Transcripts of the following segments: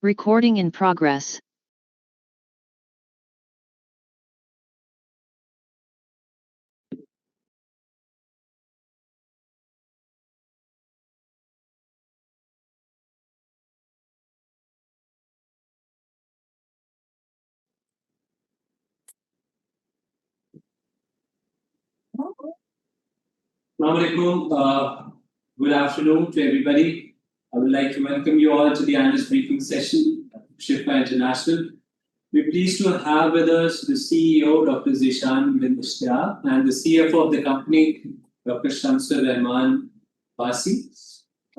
Recording in progress. Assalamualaikum. Good afternoon to everybody. I would like to welcome you all to the analyst briefing session of Shifa International. We're pleased to have with us the CEO, Dr. Zishan bin Ishtiaq, and the CFO of the company, Dr. Shamsur Rahman Basi.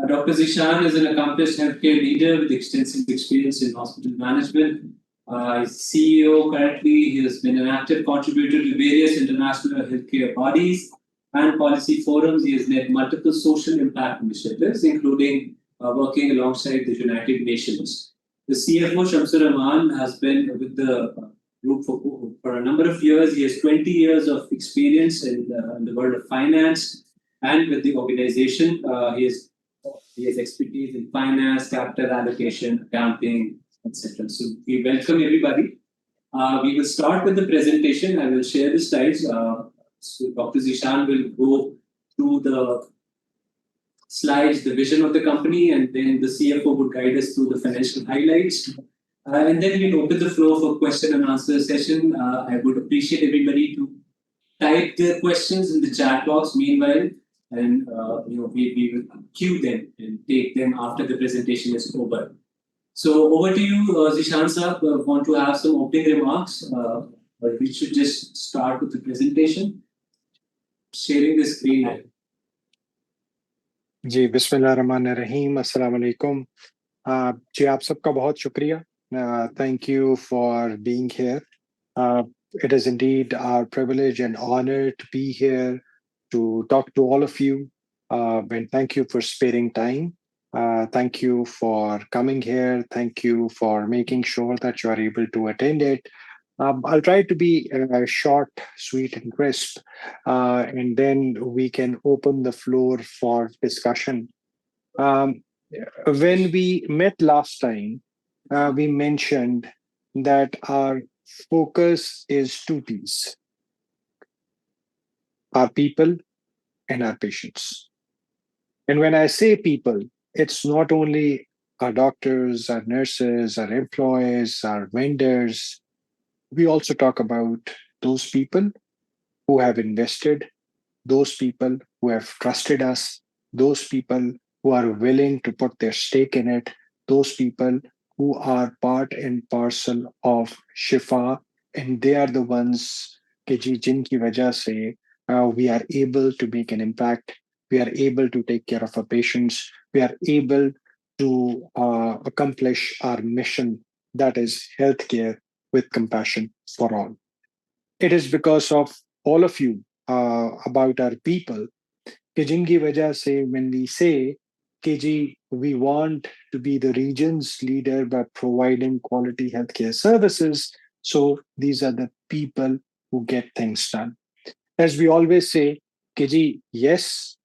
Dr. Zishan is an accomplished healthcare leader with extensive experience in hospital management. He's CEO currently. He has been an active contributor to various international healthcare bodies and policy forums. He has led multiple social impact initiatives, including working alongside the United Nations. The CFO, Shamsur Rahman, has been with the group for a number of years. He has 20 years of experience in the world of finance and with the organization. He has expertise in finance, capital allocation, accounting, etc. So we welcome everybody. We will start with the presentation. I will share the slides. So Dr. Zishan will go through the slides, the vision of the company, and then the CFO would guide us through the financial highlights. And then we'll open the floor for question and answer session. I would appreciate everybody to type their questions in the chat box meanwhile, and we will queue them and take them after the presentation is over. So over to you, Zishan sir. Want to have some opening remarks, but we should just start with the presentation. Sharing the screen. जी बिस्मिल्लाहिर्रहमानिर्रहीम अस्सलाम वालेकुम जी आप सबका बहुत शुक्रिया thank you for being here. It is indeed our privilege and honor to be here to talk to all of you, and thank you for sparing time. Thank you for coming here. Thank you for making sure that you are able to attend it. I'll try to be short, sweet, and crisp, and then we can open the floor for discussion. When we met last time, we mentioned that our focus is two P's: our people and our patients. And when I say people, it's not only our doctors, our nurses, our employees, our vendors. We also talk about those people who have invested, those people who have trusted us, those people who are willing to put their stake in it, those people who are part and parcel of Shifa, and they are the ones jinki wajah se we are able to make an impact. We are able to take care of our patients. We are able to accomplish our mission, that is healthcare with compassion for all. It is because of all of you about our people, jinki wajah se when we say we want to be the region's leader by providing quality healthcare services. So these are the people who get things done. As we always say, yes,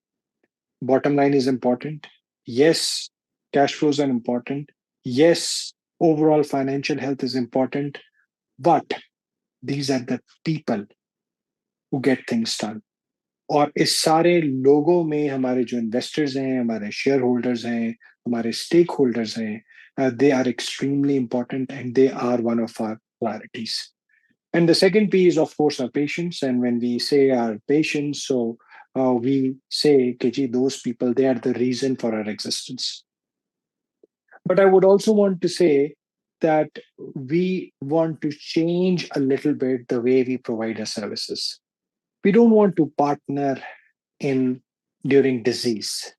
bottom line is important. Yes, cash flows are important. Yes, overall financial health is important. But these are the people who get things done. और इस सारे लोगों में हमारे जो investors हैं, हमारे share holders हैं, हमारे स्टेक होल्डर्स हैं, they are extremely important and they are one of our priorities. And the second P is, of course, our patients. And when we say our patients, so we say, those people, they are the reason for our existence. But I would also want to say that we want to change a little bit the way we provide our services. We don't want to partner during disease.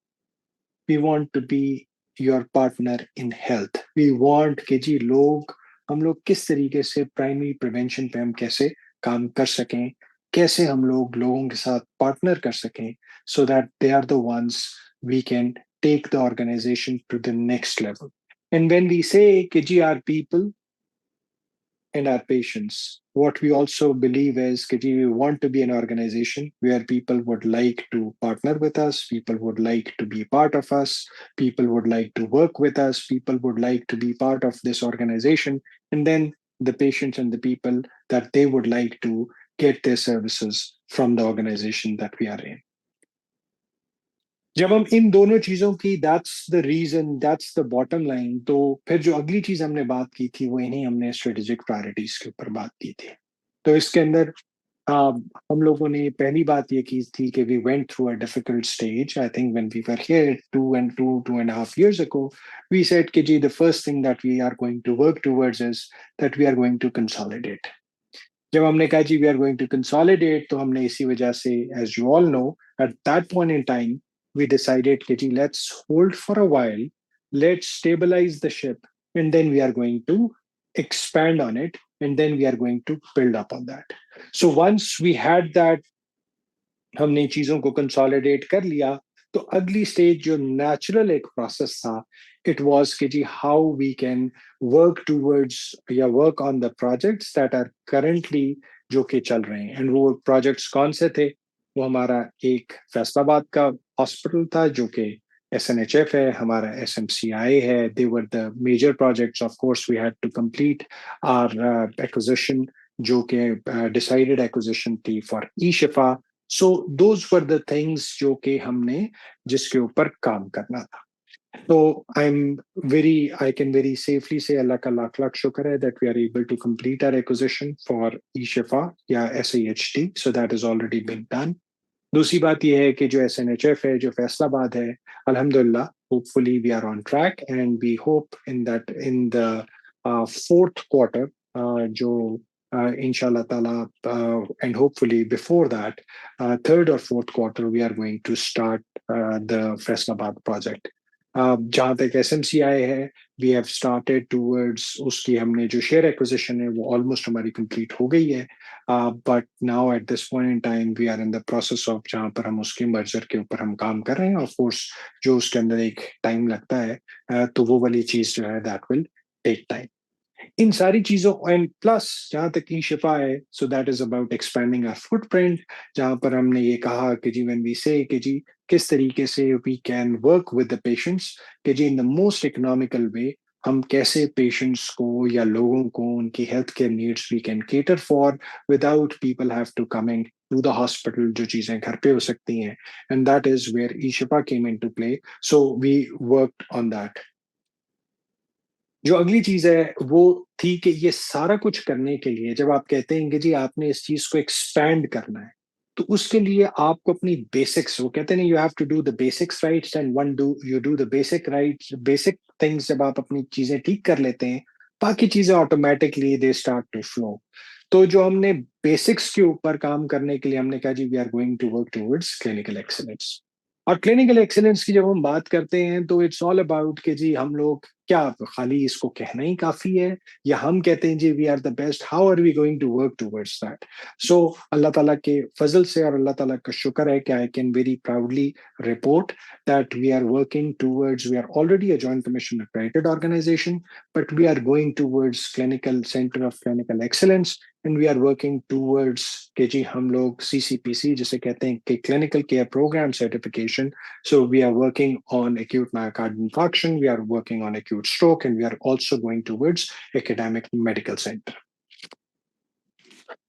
We want to be your partner in health. We want हम लोग किस तरीके से primary prevention पे हम कैसे काम कर सकें, कैसे हम लोगों के साथ पार्टनर कर सकें, so that they are the ones we can take the organization to the next level. And when we say our people and our patients, what we also believe is that we want to be an organization where people would like to partner with us, people would like to be part of us, people would like to work with us, people would like to be part of this organization, and then the patients and the people that they would like to get their services from the organization that we are in. जब हम इन दोनों चीजों की that's the reason that's the bottom line, तो फिर जो अगली चीज हमने बात की थी वो इन्हीं हमने स्ट्रेटेजिक प्रायोरिटीज के ऊपर बात की थी। तो इसके अंदर हम लोगों ने पहली बात ये की थी कि we went through a difficult stage. I think when we were here 2.5 years ago, we said कि जी the first thing that we are going to work towards is that we are going to consolidate. जब हमने कहा जी we are going to consolidate, तो हमने इसी वजह से, as you all know, at that point in time we decided, Kiji, let's hold for a while, let's stabilize the ship, and then we are going to expand on it, and then we are going to build up on that. So once we had that, हमने चीजों को consolidate कर लिया, तो अगली stage जो natural एक process था, इट वाज कि जी how we can work towards या work on the projects that are currently जो कि चल रहे हैं। एंड वो प्रोजेक्ट्स कौन से थे? वो हमारा एक फैसलाबाद का हॉस्पिटल था जो कि SNHF है, हमारा SMCI है। They were the major projects. Of course we had to complete our acquisition जो कि डिसाइडेड एक्विजिशन थी for E-Shifa. So those were the things जो कि हमने जिसके ऊपर काम करना था। तो I can very safely say अल्लाह का लाख लाख शुक्र है that we are able to complete our acquisition for e-शिफा या SAHT, so that has already been done. दूसरी बात यह है कि जो SNHF है, जो फैसलाबाद है, अल्हम्दुलिल्लाह, hopefully we are on track and we hope in the fourth quarter, जो inshallah ta'ala, and hopefully before that, third or fourth quarter, we are going to start the Faisalabad project. जहाँ तक SMCI है, we have started towards उसकी हमने जो share acquisition है वो almost हमारी कंप्लीट हो गई है, but now at this point in time we are in the process of जहाँ पर हम उसके मर्जर के ऊपर हम काम कर रहे हैं। ऑफ कोर्स जो उसके अंदर एक टाइम लगता है, तो वो वाली चीज जो है दैट विल टेक टाइम। इन सारी चीजों एंड प्लस जहाँ तक की शिफा है, so that is about expanding our footprint, जहाँ पर हमने ये कहा कि जी व्हेन वी से कि जी किस तरीके से we can work with the patients, कि जी in the most economical way हम कैसे पेशेंट्स को या लोगों को उनकी health care needs we can cater for without people have to coming to the hospital, जो चीजें घर पे हो सकती हैं। And that is where E-Shifa came into play. So we worked on that. जो अगली चीज है वो थी कि ये सारा कुछ करने के लिए जब आप कहते हैं कि जी आपने इस चीज को एक्सपैंड करना है, तो उसके लिए आपको अपनी बेसिक्स, वो कहते हैं you have to do the basics rights, and one do you do the basic rights, basic things. जब आप अपनी चीजें ठीक कर लेते हैं, बाकी चीजें automatically they start to flow. तो जो हमने बेसिक्स के ऊपर काम करने के लिए हमने कहा जी we are going to work towards clinical excellence. और क्लिनिकल एक्सीलेंस की जब हम बात करते हैं तो इट्स ऑल अबाउट कि जी हम लोग क्या खाली इसको कहना ही काफी है, या हम कहते हैं जी we are the best, how are we going to work towards that. So Allah ताला के फजल से और अल्लाह ताला का शुक्र है कि I can very proudly report that we are working towards, we are already a joint commission accredited organization, but we are going towards clinical center of clinical excellence, and we are working towards कि जी हम लोग CCPC जिसे कहते हैं कि clinical care program certification. So we are working on acute myocardial infarction, we are working on acute stroke, and we are also going towards academic medical center.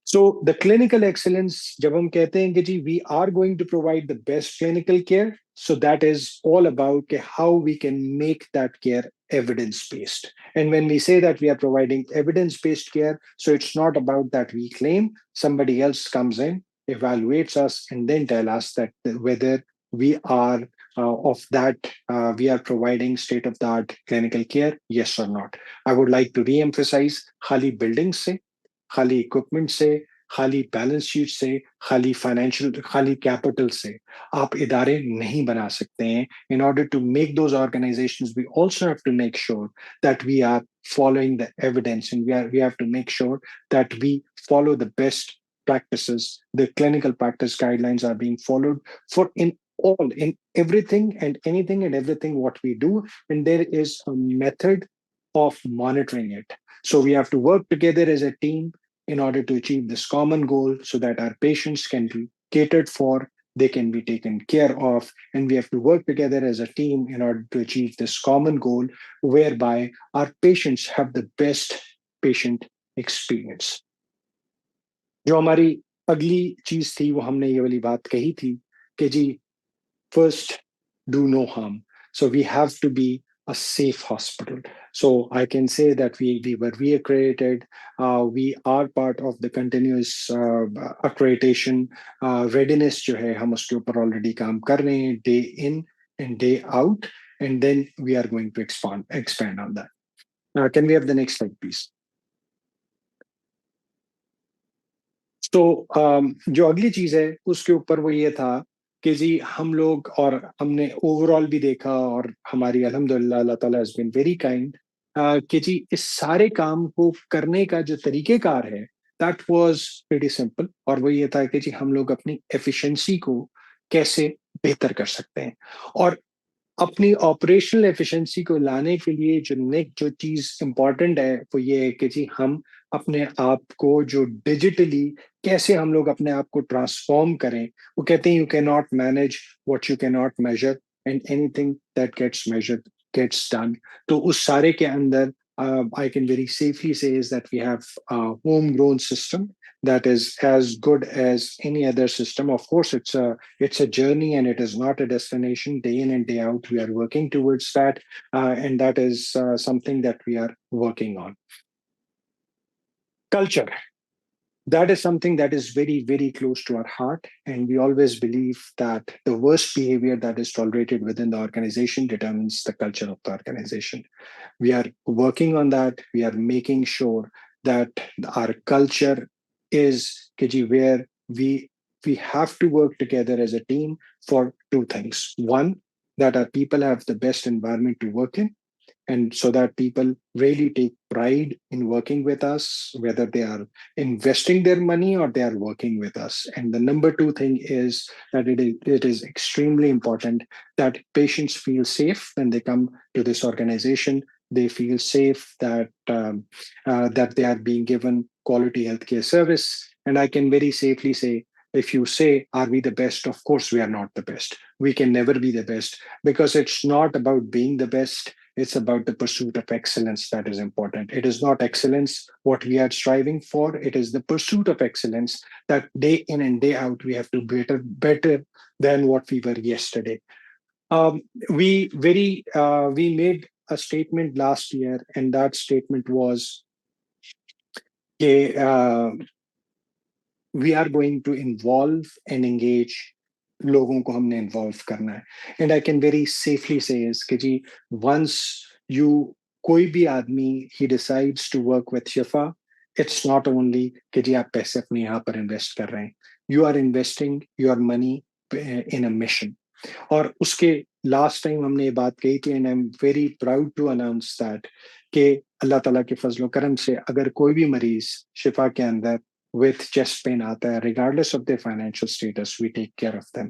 So the clinical excellence, जब हम कहते हैं कि जी we are going to provide the best clinical care, so that is all about how we can make that care evidence-based. And when we say that we are providing evidence-based care, so it's not about that we claim, somebody else comes in, evaluates us, and then tell us that whether we are of that, we are providing state-of-the-art clinical care, yes or not. I would like to re-emphasize, खाली buildings से, खाली equipment से, खाली balance sheet से, खाली financial, खाली capital से आप इदारे नहीं बना सकते हैं। In order to make those organizations, we also have to make sure that we are following the evidence, and we have to make sure that we follow the best practices. The clinical practice guidelines are being followed for in everything and anything and everything what we do, and there is a method of monitoring it. So we have to work together as a team in order to achieve this common goal so that our patients can be catered for, they can be taken care of, and we have to work together as a team in order to achieve this common goal whereby our patients have the best patient experience. जो हमारी अगली चीज थी वो हमने ये वाली बात कही थी कि जी first do no harm. So we have to be a safe hospital. So I can say that we were reaccredited. We are part of the continuous accreditation readiness जो है हम उसके ऊपर already काम कर रहे हैं day in and day out, and then we are going to expand on that. Can we have the next slide, please? तो जो अगली चीज है उसके ऊपर वो ये था कि जी हम लोग, और हमने ओवरऑल भी देखा, और हमारी अल्हम्दुलिल्लाह अल्लाह ताला हैज बीन वेरी काइंड कि जी इस सारे काम को करने का जो तरीकेकार है दैट वाज प्रीटी सिंपल, और वो ये था कि जी हम लोग अपनी एफिशिएंसी को कैसे बेहतर कर सकते हैं। और अपनी ऑपरेशनल एफिशिएंसी को लाने के लिए जो नेक्स्ट जो चीज इंपॉर्टेंट है वो ये है कि जी हम अपने आप को जो डिजिटली कैसे हम लोग अपने आप को ट्रांसफॉर्म करें। वो कहते हैं you can not manage what you can not measure, and anything that gets measured gets done. तो उस सारे के अंदर I can very safely say is that we have a homegrown system that is as good as any other system. Of course, it's a journey and it is not a destination. Day in and day out, we are working towards that, and that is something that we are working on. Culture. That is something that is very, very close to our heart. And we always believe that the worst behavior that is tolerated within the organization determines the culture of the organization. We are working on that. We are making sure that our culture is Kiji, where we have to work together as a team for two things. One, that our people have the best environment to work in, and so that people really take pride in working with us, whether they are investing their money or they are working with us. And the number two thing is that it is extremely important that patients feel safe when they come to this organization. They feel safe that that they are being given quality healthcare service. And I can very safely say, if you say, are we the best? Of course, we are not the best. We can never be the best, because it's not about being the best. It's about the pursuit of excellence that is important. It is not excellence what we are striving for. It is the pursuit of excellence that day in and day out, we have to be better than what we were yesterday. We made a statement last year, and that statement was, we are going to involve and engage लोगों को हमने involve करना है। And I can very safely say कि जी once you कोई भी आदमी ही decides to work with Shifa, it's not only कि जी आप पैसे अपने यहाँ पर इन्वेस्ट कर रहे हैं, you are investing your money in a mission. और उसके लास्ट टाइम हमने ये बात कही थी, and I am very proud to announce that कि अल्लाह ताला के फजलो करम से अगर कोई भी मरीज शिफा के अंदर with chest pain आता है, regardless of their financial status, we take care of them.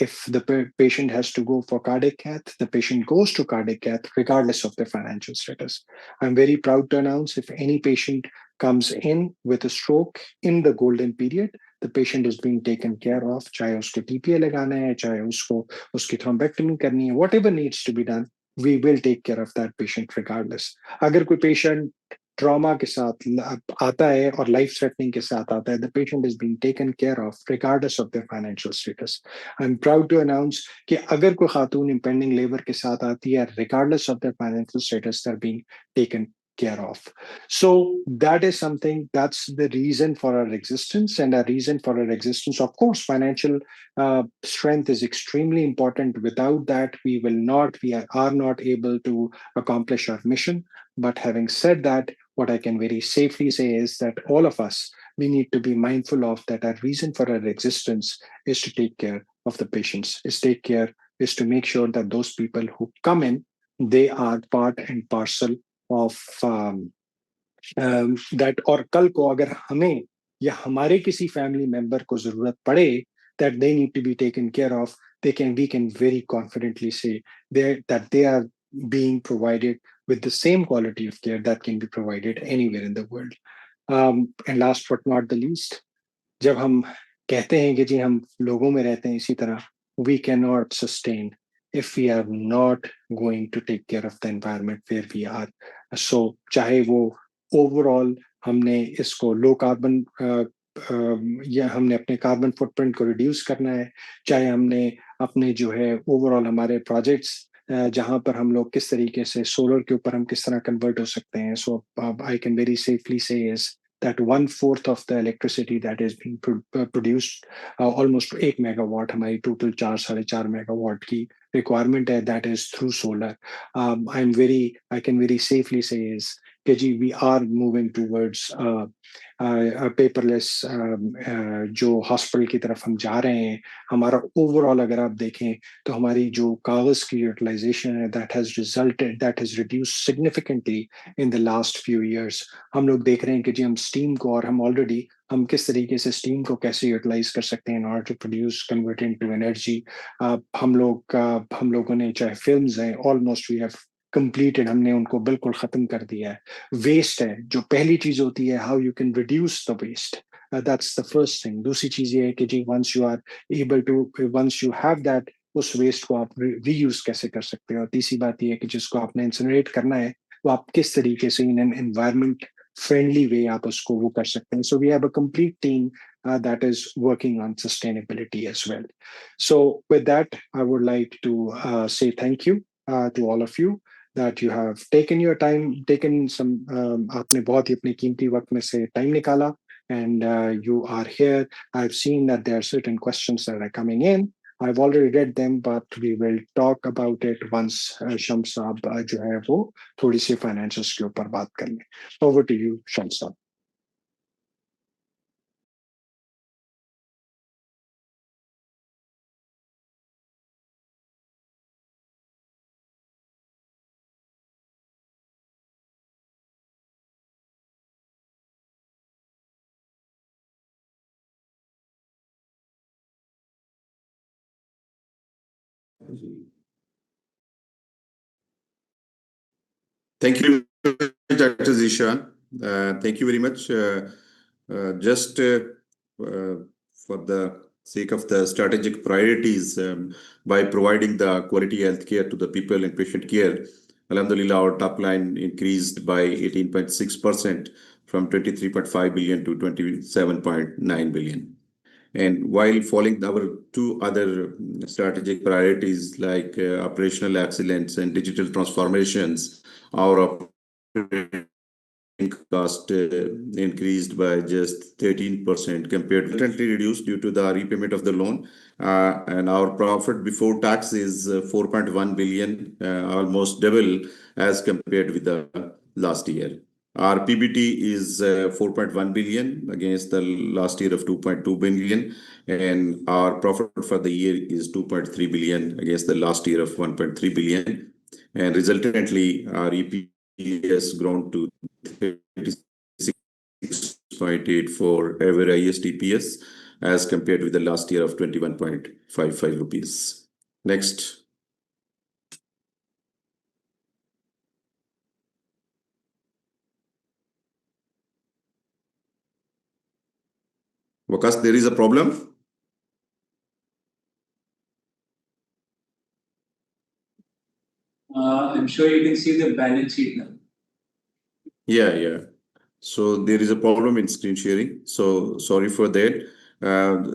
If the patient has to go for cardiac cath, the patient goes to cardiac cath regardless of their financial status. I'm very proud to announce if any patient comes in with a stroke in the golden period, the patient is being taken care of. चाहे उसको TPA लगाना है, चाहे उसको उसकी thrombectomy करनी है, whatever needs to be done, we will take care of that patient regardless. अगर कोई patient ट्रॉमा के साथ आता है और लाइफ थ्रेटनिंग के साथ आता है, the patient is being taken care of regardless of their financial status. I am proud to announce कि अगर कोई खातून इम्पेंडिंग लेबर के साथ आती है, regardless of their financial status, they are being taken care of. So that is something, that's the reason for our existence. And our reason for our existence, of course, financial strength is extremely important. Without that, we are not able to accomplish our mission. But having said that, what I can very safely say is that all of us, we need to be mindful of that our reason for our existence is to take care of the patients, is to make sure that those people who come in, they are part and parcel of that। और कल को अगर हमें या हमारे किसी family member को जरूरत पड़े, that they need to be taken care of, we can very confidently say that they are being provided with the same quality of care that can be provided anywhere in the world. And last but not the least, जब हम कहते हैं कि जी हम लोगों में रहते हैं इसी तरह, we cannot sustain if we are not going to take care of the environment where we are. So चाहे वो overall हमने इसको लो कार्बन या हमने अपने कार्बन फुटप्रिंट को रिड्यूस करना है, चाहे हमने अपने जो है ओवरऑल हमारे प्रोजेक्ट्स जहां पर हम लोग किस तरीके से सोलर के ऊपर हम किस तरह कन्वर्ट हो सकते हैं. सो आई can very safely say is that 1/4 of the electricity that is being produced, almost 8 megawatt हमारी total 4-4.5 megawatt की requirement है, that is through solar. I can very safely say is कि जी we are moving towards paperless जो hospital की तरफ हम जा रहे हैं. हमारा ओवरऑल अगर आप देखें तो हमारी जो कागज की यूटिलाइजेशन है that has reduced significantly in the last few years. हम लोग देख रहे हैं कि जी हम स्टीम को और हम किस तरीके से स्टीम को कैसे यूटिलाइज कर सकते हैं in order to produce convert into energy. हम लोगों ने चाहे फिल्म्स हैं ऑलमोस्ट वी हैव कंप्लीटेड, हमने उनको बिल्कुल खत्म कर दिया है. वेस्ट है जो पहली चीज होती है, how you can reduce the waste, that's the first thing. दूसरी चीज ये है कि जी वंस यू हैव दैट, उस वेस्ट को आप रीयूज कैसे कर सकते हो. और तीसरी बात ये है कि जिसको आपने इंसिनरेट करना है वो आप किस तरीके से in an environment friendly way आप उसको वो कर सकते हैं. So we have a complete team that is working on sustainability as well. So with that, I would like to say thank you to all of you that you have taken your time, taken some आपने बहुत ही अपने कीमती वक्त में से time निकाला, and you are here. I've seen that there are certain questions that are coming in. I've already read them, but we will talk about it once Shams साहब जो है वो थोड़ी सी फाइनेंशियल्स के ऊपर बात कर लें. Over to you, Shams साहब. Thank you, Dr. Zishan. Thank you very much. Just for the sake of the strategic priorities, by providing the quality healthcare to the people in patient care, Alhamdulillah, our top line increased by 18.6% from 23.5 billion to 27.9 billion. And while following our two other strategic priorities like operational excellence and digital transformations, our operating cost increased by just 13% compared to reduced due to the repayment of the loan. And our profit before tax is 4.1 billion, almost double as compared with the last year. Our PBT is 4.1 billion against the last year of 2.2 billion. And our profit for the year is 2.3 billion against the last year of 1.3 billion. And resultantly, our EPS grown to 36.84 ever highest EPS as compared with the last year of 21.55 rupees. Next. Waqas, there is a problem? I'm sure you can see the balance sheet now. Yeah. So there is a problem in screen sharing. So sorry for that.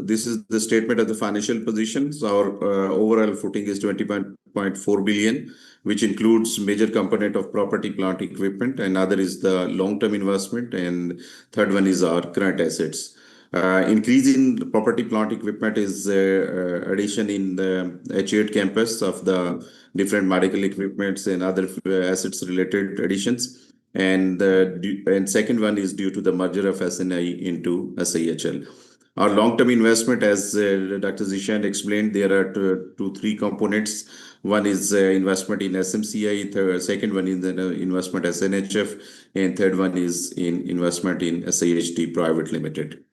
This is the statement of the financial positions. Our overall footing is 20.4 billion, which includes major component of property, plant, equipment, and other is the long-term investment, and third one is our current assets. Increase in property, plant, equipment is addition in the H8 campus of the different medical equipments and other assets related additions. And second one is due to the merger of SNI into SIHL. Our long-term investment, as Dr. Zishan explained, there are three components. One is investment in SMCI, second one is investment SNHF, and third one is in investment in SIHT Private Limited.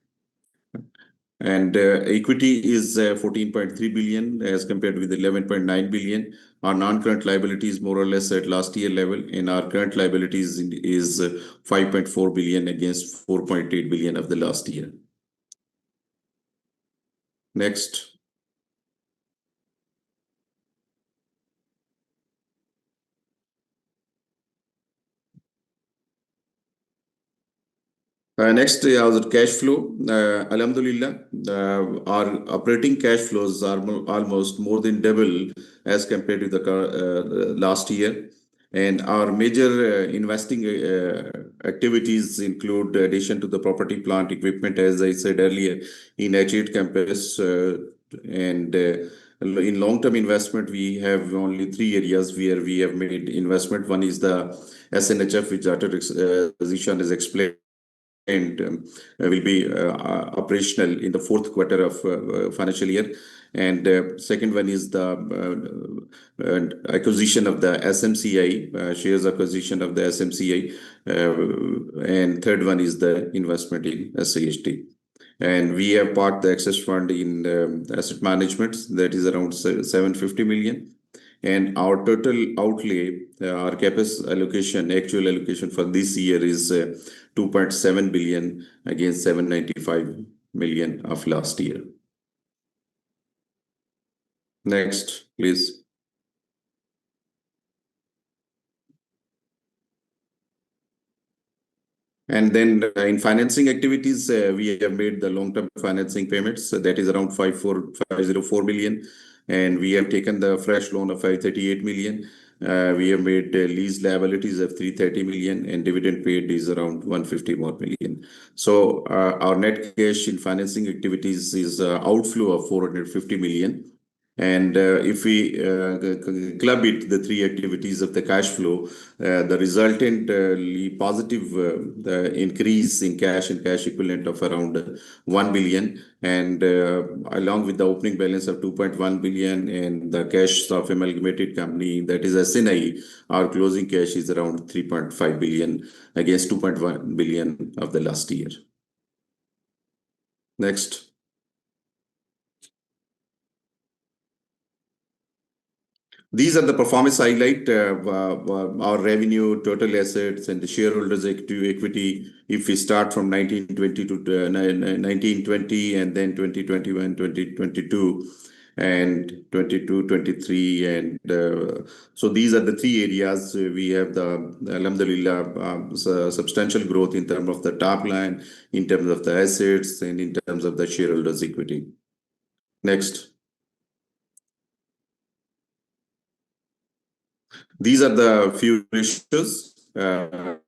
And equity is 14.3 billion as compared with 11.9 billion. Our non-current liability is more or less at last year level, and our current liabilities is 5.4 billion against 4.8 billion of the last year. Next. Next, our cash flow. Alhamdulillah, our operating cash flows are almost more than double as compared to the last year. And our major investing activities include addition to the property, plant, equipment, as I said earlier, in H8 campus. And in long-term investment, we have only three areas where we have made investment. One is the SNHF, which Dr. Zishan has explained, and will be operational in the fourth quarter of financial year. And second one is the acquisition of the SMCI, shares acquisition of the SMCI. And third one is the investment in SCHT. And we have parked the excess fund in asset management, that is around 750 million. And our total outlay, our CapEx allocation, actual allocation for this year is 2.7 billion against 795 million of last year. Next, please. And then in financing activities, we have made the long-term financing payments. So that is around 504 million. And we have taken the fresh loan of 538 million. We have made lease liabilities of 330 million, and dividend paid is around 150 more million. So our net cash in financing activities is outflow of 450 million. And if we club it, the three activities of the cash flow, the resultant positive increase in cash and cash equivalent of around 1 billion, and along with the opening balance of 2.1 billion and the cash of amalgamated company, that is SNI, our closing cash is around 3.5 billion against 2.1 billion of the last year. Next. These are the performance highlight, our revenue, total assets, and the shareholders' equity. If we start from 1920 to 1920, and then 2021, 2022, and 22, 23, and so these are the three areas we have the Alhamdulillah substantial growth in terms of the top line, in terms of the assets, and in terms of the shareholders' equity. Next. These are the few ratios, like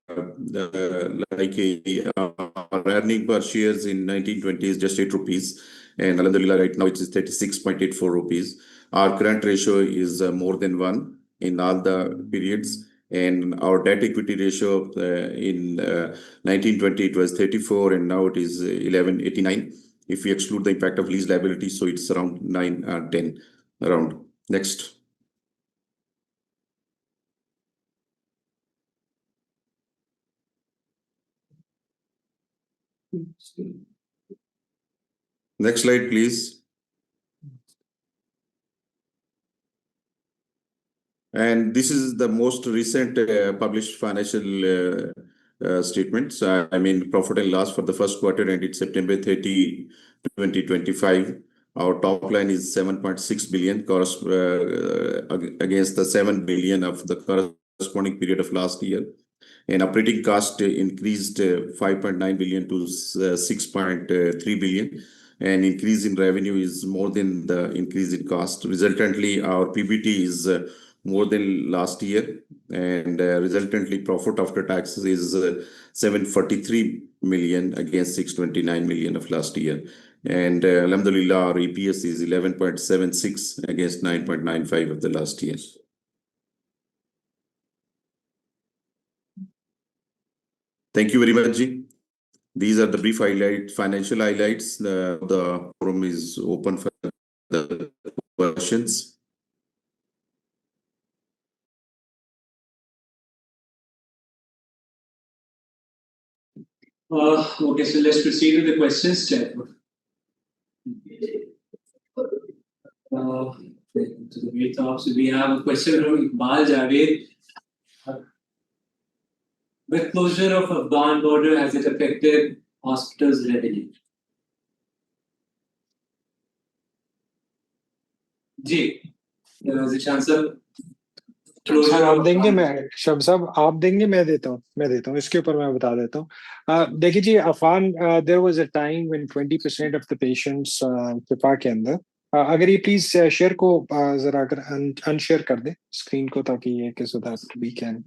our earning per shares in 1920 is just 8 rupees. And Alhamdulillah, right now it is 36.84 rupees. Our current ratio is more than 1 in all the periods. And our debt equity ratio in 1920, it was 34, and now it is 1189. If we exclude the impact of lease liability, so it's around 9, 10 around. Next. Next slide, please. And this is the most recent published financial statements. I mean, profit and loss for the first quarter ended September 30, 2025. Our top line is 7.6 billion against the 7 billion of the corresponding period of last year. And operating cost increased 5.9 billion to 6.3 billion. And increase in revenue is more than the increase in cost. Resultantly, our PBT is more than last year. And resultantly, profit after taxes is 743 million against 629 million of last year. And Alhamdulillah, our EPS is 11.76 against 9.95 of the last year. Thank you very much, Ji. These are the brief financial highlights. The forum is open for the questions. Okay, so let's proceed with the questions, Chair. To the great talks, we have a question from Iqbal Javed. With closure of Afghan border, has it affected hospitals' revenue? Ji, Zishan sir. Sir आप देंगे, मैं शब साहब आप देंगे, मैं देता हूँ इसके ऊपर मैं बता देता हूँ। देखिए जी, अफगान there was a time when 20% of the patients Shifa के अंदर अगर ये प्लीज शेयर को जरा अगर अनशेयर कर दे स्क्रीन को, ताकि ये कि so that we can.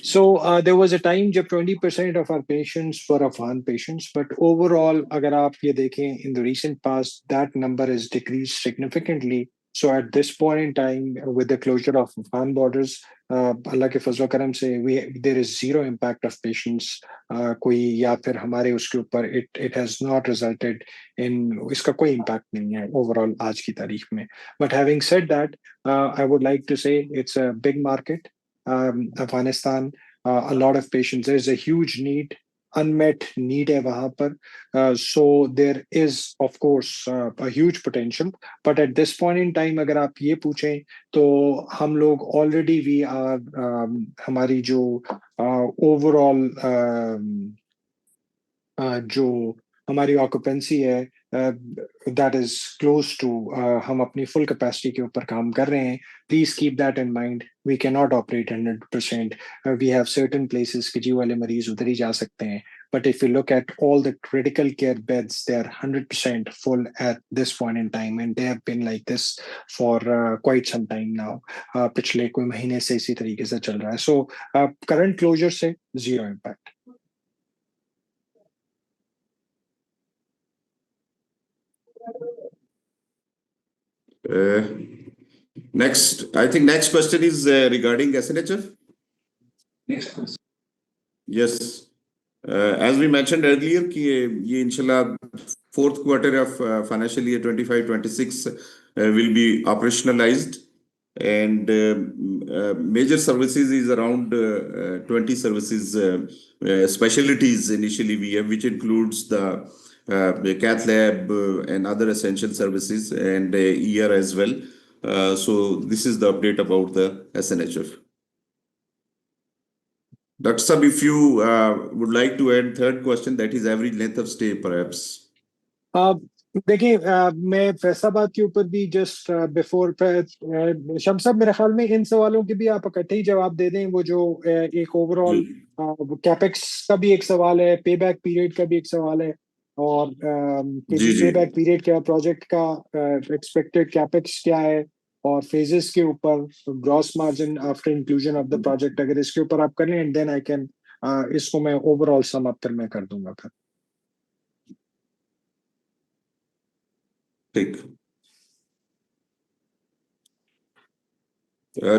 So there was a time जब 20% of our patients were Afghan patients, but overall अगर आप ये देखें in the recent past that number has decreased significantly. So at this point in time, with the closure of Afghan borders, अल्लाह के फजल करम से there is zero impact of patients कोई या फिर हमारे उसके ऊपर it has not resulted in, इसका कोई impact नहीं है overall आज की तारीख में. But having said that, I would like to say it's a big market. Afghanistan, a lot of patients. There's a huge need, unmet need है वहाँ पर. So there is, of course, a huge potential. But at this point in time, अगर आप ये पूछें तो हम लोग already we are हमारी जो overall जो हमारी ऑक्यूपेंसी है दैट इज क्लोज टू, हम अपनी फुल कैपेसिटी के ऊपर काम कर रहे हैं. Please keep that in mind. We cannot नॉट ऑपरेट 100%. वी हैव सर्टेन प्लेसेस कि जी वाले मरीज उधर ही जा सकते हैं. But if you look at all the critical care beds, they are 100% full at this point in time, and they have been like this for quite some time now. पिछले कोई महीने से इसी तरीके से चल रहा है. So current closure से zero impact. Next, I think next question is regarding SNHF. Next question. Yes. As we mentioned earlier, कि ये इंशाल्लाह fourth quarter of financial year 25-26 will be operationalized, and major services is around 20 services, specialties initially we have, which includes the cath lab and other essential services, and ER as well. So this is the update about the SNHF. Dr. Sab, if you would like to add third question, that is average length of stay, perhaps. देखिए, मैं फैसलाबाद के ऊपर भी just before Shams साहब, मेरे ख्याल में इन सवालों के भी आप इकट्ठे ही जवाब दे दें. वो जो एक ओवरऑल कैपेक्स का भी एक सवाल है, पे बैक पीरियड का भी एक सवाल है, और पे बैक पीरियड क्या, प्रोजेक्ट का एक्सपेक्टेड कैपेक्स क्या है, और फेजेस के ऊपर gross margin after inclusion of the project. अगर इसके ऊपर आप कर लें, एंड देन आई कैन इसको मैं ओवरऑल सम अप फिर मैं कर दूंगा फिर.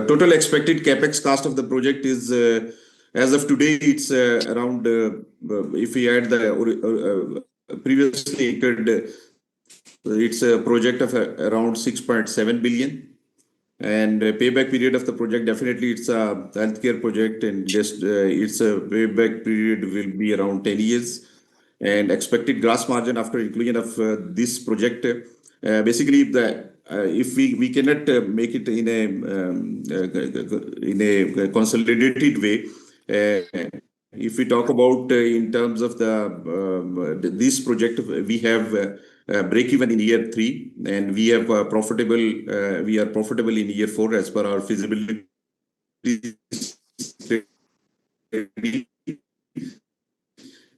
Total expected capex cost of the project is, as of today, it's around, if we add the previously incurred, it's a project of around 6.7 billion. And payback period of the project, definitely it's a healthcare project, and just its a payback period will be around 10 years. And expected gross margin after inclusion of this project, basically if we cannot make it in a consolidated way, if we talk about in terms of this project, we have break even in year 3, and we have profitable. We are profitable in year 4 as per our feasibility study.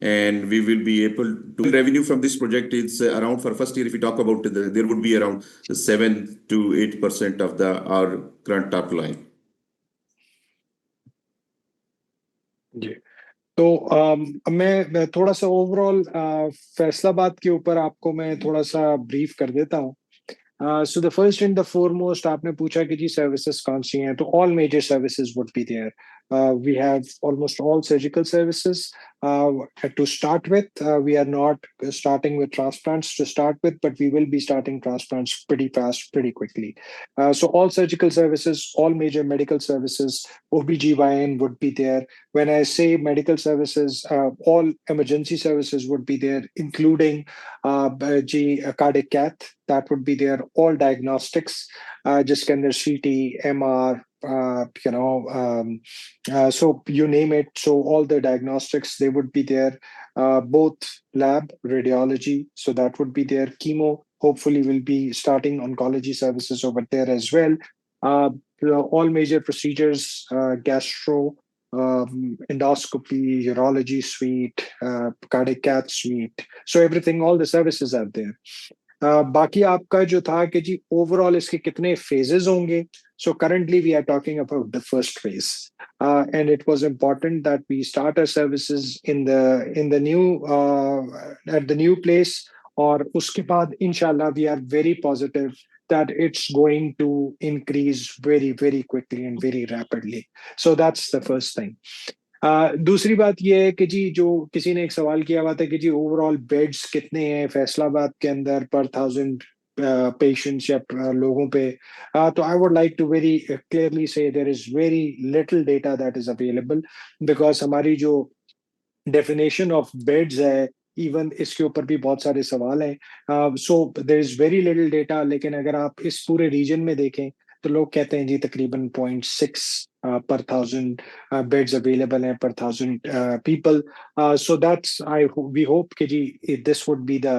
And we will be able to revenue from this project is around, for first year, if we talk about there would be around 7 to 8% of our current top line. जी, तो मैं थोड़ा सा overall Faisalabad के ऊपर आपको मैं थोड़ा सा ब्रीफ कर देता हूँ. So the first and the foremost, आपने पूछा कि जी सर्विसेज कौन सी हैं, तो all major services would be there. We have almost all surgical services. To start with, we are not starting with transplants to start with, but we will be starting transplants pretty fast, pretty quickly. So all surgical services, all major medical services, OBGYN would be there. When I say medical services, all emergency services would be there, including cardiac cath, that would be there. All diagnostics, जिसके अंदर CT, MR, so you name it. So all the diagnostics, they would be there. Both lab, radiology, so that would be there. Chemo, hopefully will be starting oncology services over there as well. All major procedures, gastro, endoscopy, urology suite, cardiac cath suite. So everything, all the services are there. बाकी आपका जो था कि जी overall इसके कितने phases होंगे. So currently we are talking about the first phase, and it was important that we start our services in the new at the new place. और उसके बाद इंशाल्लाह we are very positive that it's going to increase very, very quickly and very rapidly. So that's the first thing. दूसरी बात ये है कि जी जो किसी ने एक सवाल किया हुआ था कि जी ओवरऑल बेड्स कितने हैं फैसलाबाद के अंदर पर 1000 पेशेंट्स या लोगों पे. तो I would like to very clearly say there is very little data that is available, because हमारी जो डेफिनेशन ऑफ बेड्स है इवन इसके ऊपर भी बहुत सारे सवाल हैं. So there is very little data. लेकिन अगर आप इस पूरे रीजन में देखें तो लोग कहते हैं जी तकरीबन 0.6 per 1000 beds available हैं per 1000 people. So that's we hope कि जी this would be the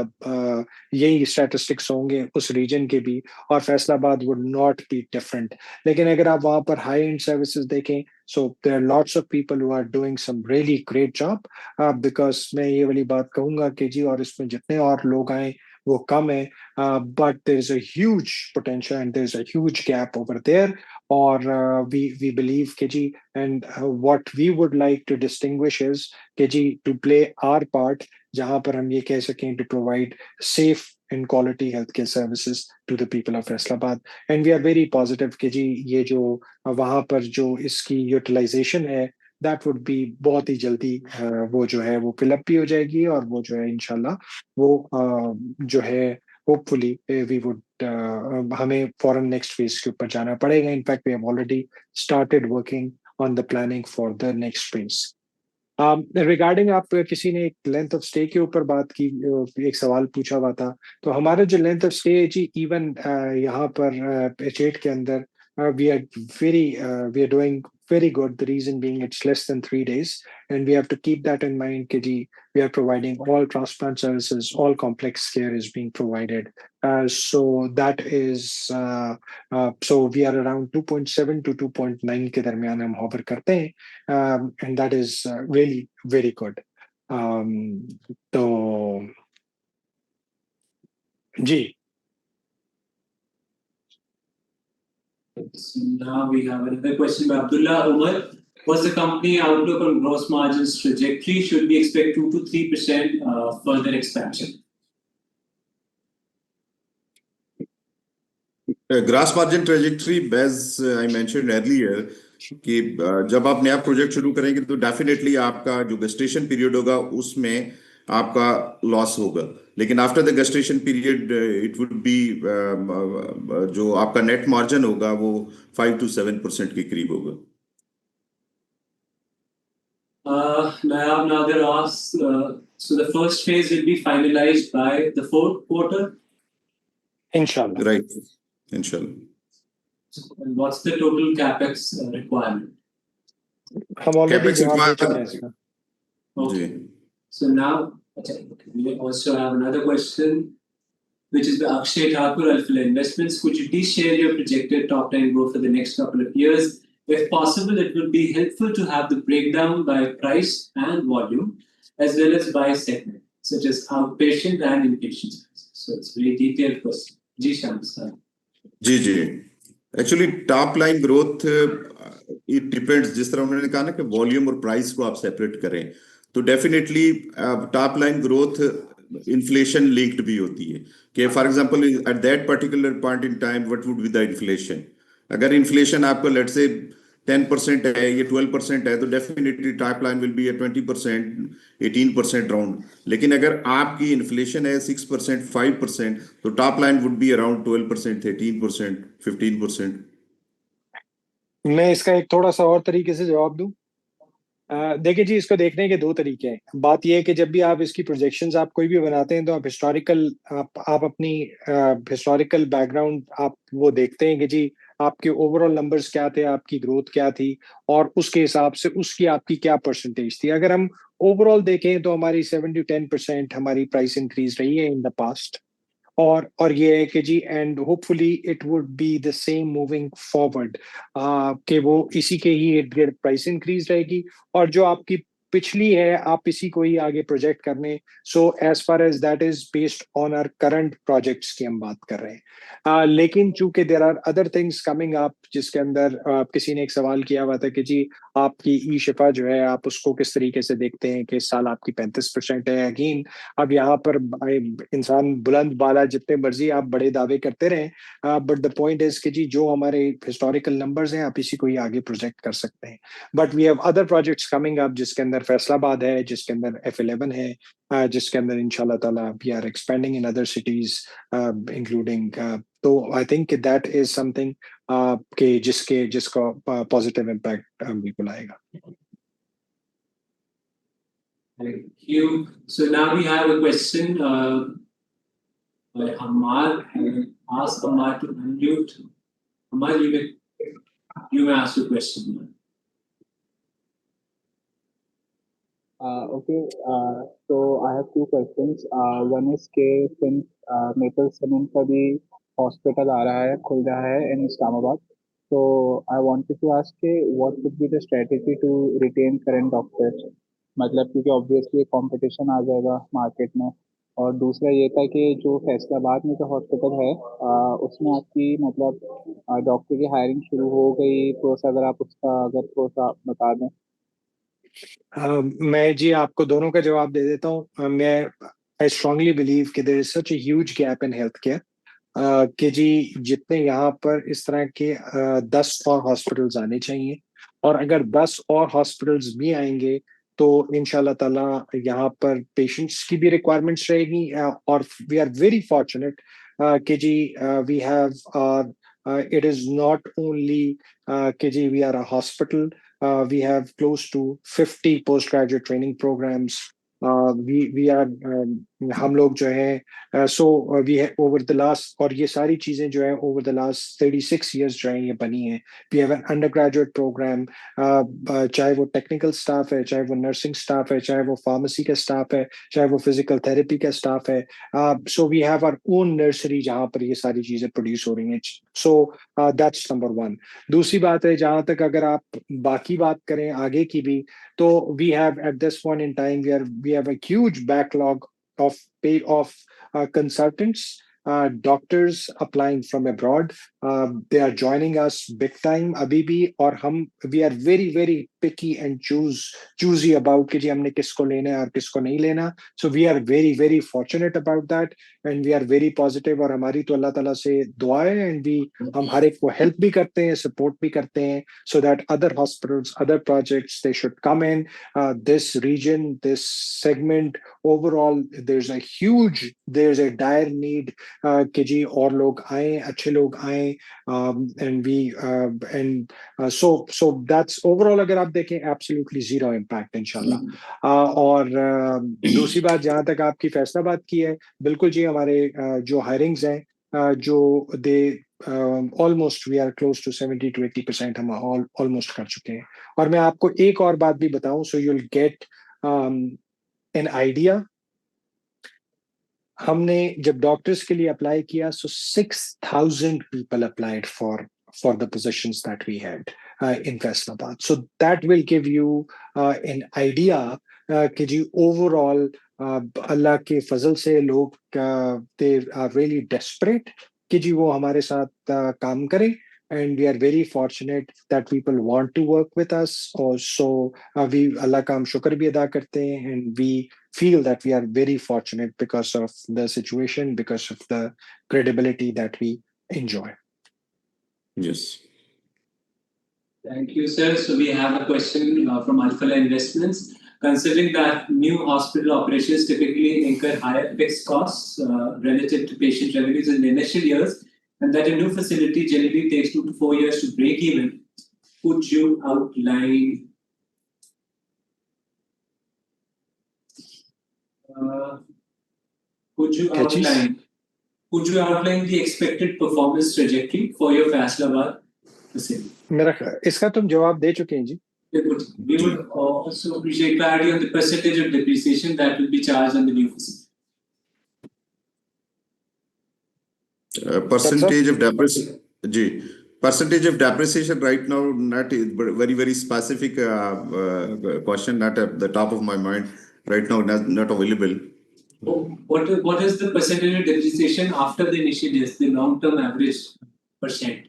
यही statistics होंगे उस region के भी, और Faisalabad would not be different. लेकिन अगर आप वहाँ पर high end services देखें, so there are lots of people who are doing some really great job, because मैं ये वाली बात कहूँगा कि जी और इसमें जितने और लोग आए वो कम है, but there is a huge potential and there is a huge gap over there. Or we believe कि जी, and what we would like to distinguish is कि जी to play our part जहाँ पर हम ये कह सकें to provide safe and quality healthcare services to the people of Faisalabad. And we are very positive कि जी ये जो वहाँ पर जो इसकी utilization है that would be बहुत ही जल्दी वो जो है वो fill up भी हो जाएगी, और वो जो है इंशाल्लाह वो जो है hopefully we would हमें foreign next phase के ऊपर जाना पड़ेगा. In fact, we have already started working on the planning for the next phase. Regarding आप किसी ने एक लेंथ ऑफ स्टे के ऊपर बात की, एक सवाल पूछा हुआ था. तो हमारा जो लेंथ ऑफ स्टे है जी इवन यहाँ पर H8 के अंदर we are doing very good. The reason being it's less than 3 days, and we have to keep that in mind कि जी we are providing all transplant services, all complex care is being provided. So that is so we are around 2.7 to 2.9 के दरमियान हम hover करते हैं, and that is really very good. तो जी. So now we have another question by Abdullah Umar. What's the company outlook on gross margins trajectory? Should we expect 2 to 3% further expansion? Grass margin trajectory as I mentioned earlier कि जब आप नया project शुरू करेंगे तो definitely आपका जो gestation period होगा उसमें आपका लॉस होगा, लेकिन after the gestation period it would B जो आपका नेट मार्जिन होगा वो 5 to 7% के करीब होगा. Nayab Nadir asks, so the first phase will be finalized by the 4th quarter? Inshallah. Right, inshallah. And what's the total capex requirement? हम already CapEx जवाब दे चुके हैं requirement. इसका. Okay. जी. So now, we also have another question, which is by Akshay Thakur, Alpha Investments. Could you please share your projected top line growth for the next couple of years? If possible, it would be helpful to have the breakdown by price and volume, as well as by segment, such as outpatient and inpatient. So it's a very detailed question. Ji Sham sir. जी actually top line growth it depends, जिस तरह उन्होंने कहा ना कि volume और price को आप सेपरेट करें, तो definitely top line growth inflation linked भी होती है कि for example at that particular point in time what would be the inflation. अगर इन्फ्लेशन आपको लेट्स से 10% है, ये 12% है, तो definitely top line will be A 20%, 18% round. लेकिन अगर आपकी इन्फ्लेशन है 6%, 5%, तो top line would be around 12%, 13%, 15%. मैं इसका एक थोड़ा सा और तरीके से जवाब दूं. देखिए जी, इसको देखने के दो तरीके हैं. बात यह है कि जब भी आप इसकी प्रोजेक्शंस आप कोई भी बनाते हैं तो आप हिस्टोरिकल आप अपनी हिस्टोरिकल बैकग्राउंड आप वो देखते हैं कि जी आपके ओवरऑल नंबर्स क्या थे, आपकी ग्रोथ क्या थी, और उसके हिसाब से उसकी आपकी क्या परसेंटेज थी. अगर हम ओवरऑल देखें तो हमारी 7 to 10% हमारी प्राइस इंक्रीज रही है इन द पास्ट. और ये है कि जी and hopefully it would be the same moving forward, कि वो इसी के ही इर्द गिर्द प्राइस इंक्रीज रहेगी. और जो आपकी पिछली है आप इसी को ही आगे प्रोजेक्ट करने. So as far as that is based on our current projects की हम बात कर रहे हैं. लेकिन चूंकि there are other things coming up, जिसके अंदर किसी ने एक सवाल किया हुआ था कि जी आपकी ई शिफा जो है आप उसको किस तरीके से देखते हैं कि इस साल आपकी 35% है. अगेन अब यहाँ पर इंसान बुलंद बाला जितने मर्जी आप बड़े दावे करते रहें, बट द पॉइंट इज कि जी जो हमारे हिस्टोरिकल नंबर्स हैं आप इसी को ही आगे प्रोजेक्ट कर सकते हैं. But we have other projects coming up, जिसके अंदर फैसलाबाद है, जिसके अंदर F11 है, जिसके अंदर इंशाल्लाह ताला we are expanding in other cities including. तो I think that is something कि जिसका पॉजिटिव इम्पैक्ट बिल्कुल आएगा. Thank you. So now we have a question by Ammar. I will ask Ammar to unmute. Ammar, you may ask your question. Okay, so I have two questions. One is कि since Maple Cement का भी hospital आ रहा है, खुल रहा है in Islamabad. So I wanted to ask कि what would be the strategy to retain current doctors? मतलब क्योंकि obviously competition आ जाएगा market में. और दूसरा ये था कि जो फैसलाबाद में जो हॉस्पिटल है उसमें आपकी मतलब डॉक्टर की हायरिंग शुरू हो गई, तो अगर आप उसका अगर थोड़ा सा बता दें. मैं जी आपको दोनों का जवाब दे देता हूँ. मैं आई स्ट्रांगली बिलीव कि there is such a huge gap in health care, कि जी जितने यहाँ पर इस तरह के 10 और हॉस्पिटल्स आने चाहिए. और अगर 10 और हॉस्पिटल्स भी आएंगे तो इंशाल्लाह ताला यहाँ पर पेशेंट्स की भी रिक्वायरमेंट्स रहेगी. और वी आर वेरी फॉर्चुनेट कि जी we have it is not only कि जी we are a hospital. We have close to 50 postgraduate training programs. We are हम लोग जो है so we have over the last, और ये सारी चीजें जो है over the last 36 years जो है ये बनी है. We have an undergraduate program, चाहे वो टेक्निकल स्टाफ है, चाहे वो नर्सिंग स्टाफ है, चाहे वो फार्मेसी का स्टाफ है, चाहे वो फिजिकल थेरेपी का स्टाफ है. So we have our own nursery जहाँ पर ये सारी चीजें प्रोड्यूस हो रही हैं. So that's number one. दूसरी बात है, जहां तक अगर आप बाकी बात करें आगे की भी, तो we have at this point in time we have a huge backlog of consultants, doctors applying from abroad. They are joining us big time अभी भी. और हम we are very very picky and choosy about कि जी हमने किसको लेना है और किसको नहीं लेना. So we are very very fortunate about that and we are very positive. और हमारी तो अल्लाह ताला से दुआ है and हम हर एक को हेल्प भी करते हैं, सपोर्ट भी करते हैं, so that other hospitals, other projects, they should come in this region, this segment. Overall there's a dire need कि जी और लोग आए, अच्छे लोग आए. So that's overall अगर आप देखें absolutely zero impact इंशाल्लाह. और दूसरी बात जहां तक आपकी फैसलाबाद की है, बिल्कुल जी हमारे जो हायरिंग्स हैं जो they almost we are close to 70 to 80% हम ऑलमोस्ट कर चुके हैं. और मैं आपको एक और बात भी बताऊं, so you will get an idea. हमने जब डॉक्टर्स के लिए अप्लाई किया, so 6,000 people applied for the positions that we had in Faisalabad. So that will give you an idea कि जी ओवरऑल अल्लाह के फजल से लोग दे आर रियली डेस्परेट कि जी वो हमारे साथ काम करें. And we are very fortunate that people want to work with us. Also, we अल्लाह का हम शुक्र भी अदा करते हैं and we feel that we are very fortunate because of the situation, because of the credibility that we enjoy. Yes. Thank you, sir. So we have a question from Alphala Investments. Considering that new hospital operations typically incur higher fixed costs relative to patient revenues in the initial years, and that a new facility generally takes 2 to 4 years to break even, could you outline uh, could you क्या चीज? outline the expected performance trajectory for your Faisalabad facility? इसका तुम जवाब दे चुके हैं जी. We would also appreciate clarity on the percentage of depreciation that will be charged on the new facility. Percentage of depreciation, percentage of depreciation right now, not very, very specific question, not at the top of my mind right now, not available. What is the percentage of depreciation after the initial years, the long-term average percent?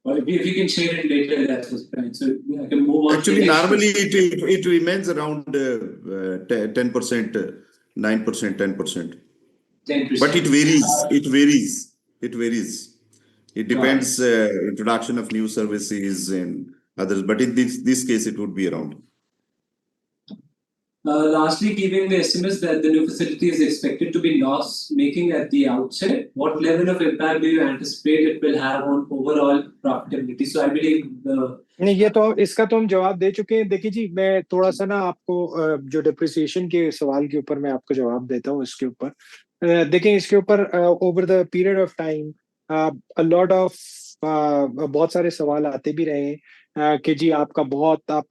Or if you can share it later, that's fine. So I can move on. Actually, normally it remains around 10%, 9%, 10%. 10%. But it varies. It varies. It depends introduction of new services and others. But in this case, it would be around. Lastly, given the estimates that the new facility is expected to be loss-making at the outset, what level of impact do you anticipate it will have on overall profitability? So I believe नहीं, ये तो इसका तो हम जवाब दे चुके हैं. देखिए जी, मैं थोड़ा सा ना आपको जो डिप्रिसिएशन के सवाल के ऊपर मैं आपको जवाब देता हूँ. इसके ऊपर देखिए, इसके ऊपर over the period of time a lot of बहुत सारे सवाल आते भी रहे हैं कि जी आपका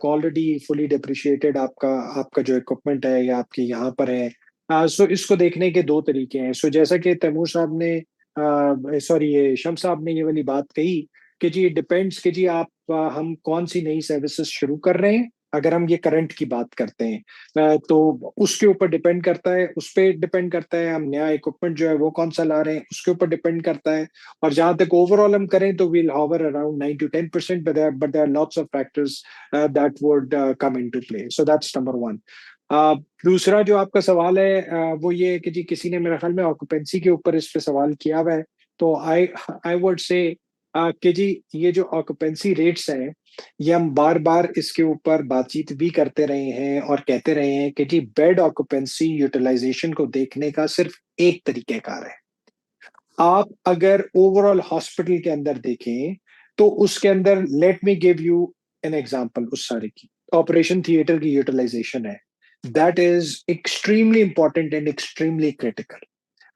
ऑलरेडी फुली डिप्रिशिएटेड आपका जो इक्विपमेंट है या आपके यहाँ पर है. सो इसको देखने के दो तरीके हैं. सो जैसा कि तैमूर साहब ने ये शम्स साहब ने ये वाली बात कही कि जी डिपेंड्स कि जी हम कौन सी नई सर्विसेज शुरू कर रहे हैं. अगर हम ये करंट की बात करते हैं तो उसके ऊपर डिपेंड करता है, उस पर डिपेंड करता है. हम नया इक्विपमेंट जो है वो कौन सा ला रहे हैं उसके ऊपर डिपेंड करता है. और जहां तक ओवरऑल हम करें तो will hover around 9 to 10%, but there are lots of factors that would come into play. So that's number one. दूसरा जो आपका सवाल है वो ये है कि जी किसी ने मेरे ख्याल में ऑक्यूपेंसी के ऊपर इस पे सवाल किया हुआ है. तो आई वुड से कि जी ये जो ऑक्यूपेंसी रेट्स हैं ये हम बार बार इसके ऊपर बातचीत भी करते रहे हैं और कहते रहे हैं कि जी बेड ऑक्यूपेंसी यूटिलाइजेशन को देखने का सिर्फ एक तरीकेकार है. आप अगर ओवरऑल हॉस्पिटल के अंदर देखें तो उसके अंदर let me give you an example. उस सारे की ऑपरेशन थिएटर की यूटिलाइजेशन है, that is extremely important and extremely critical.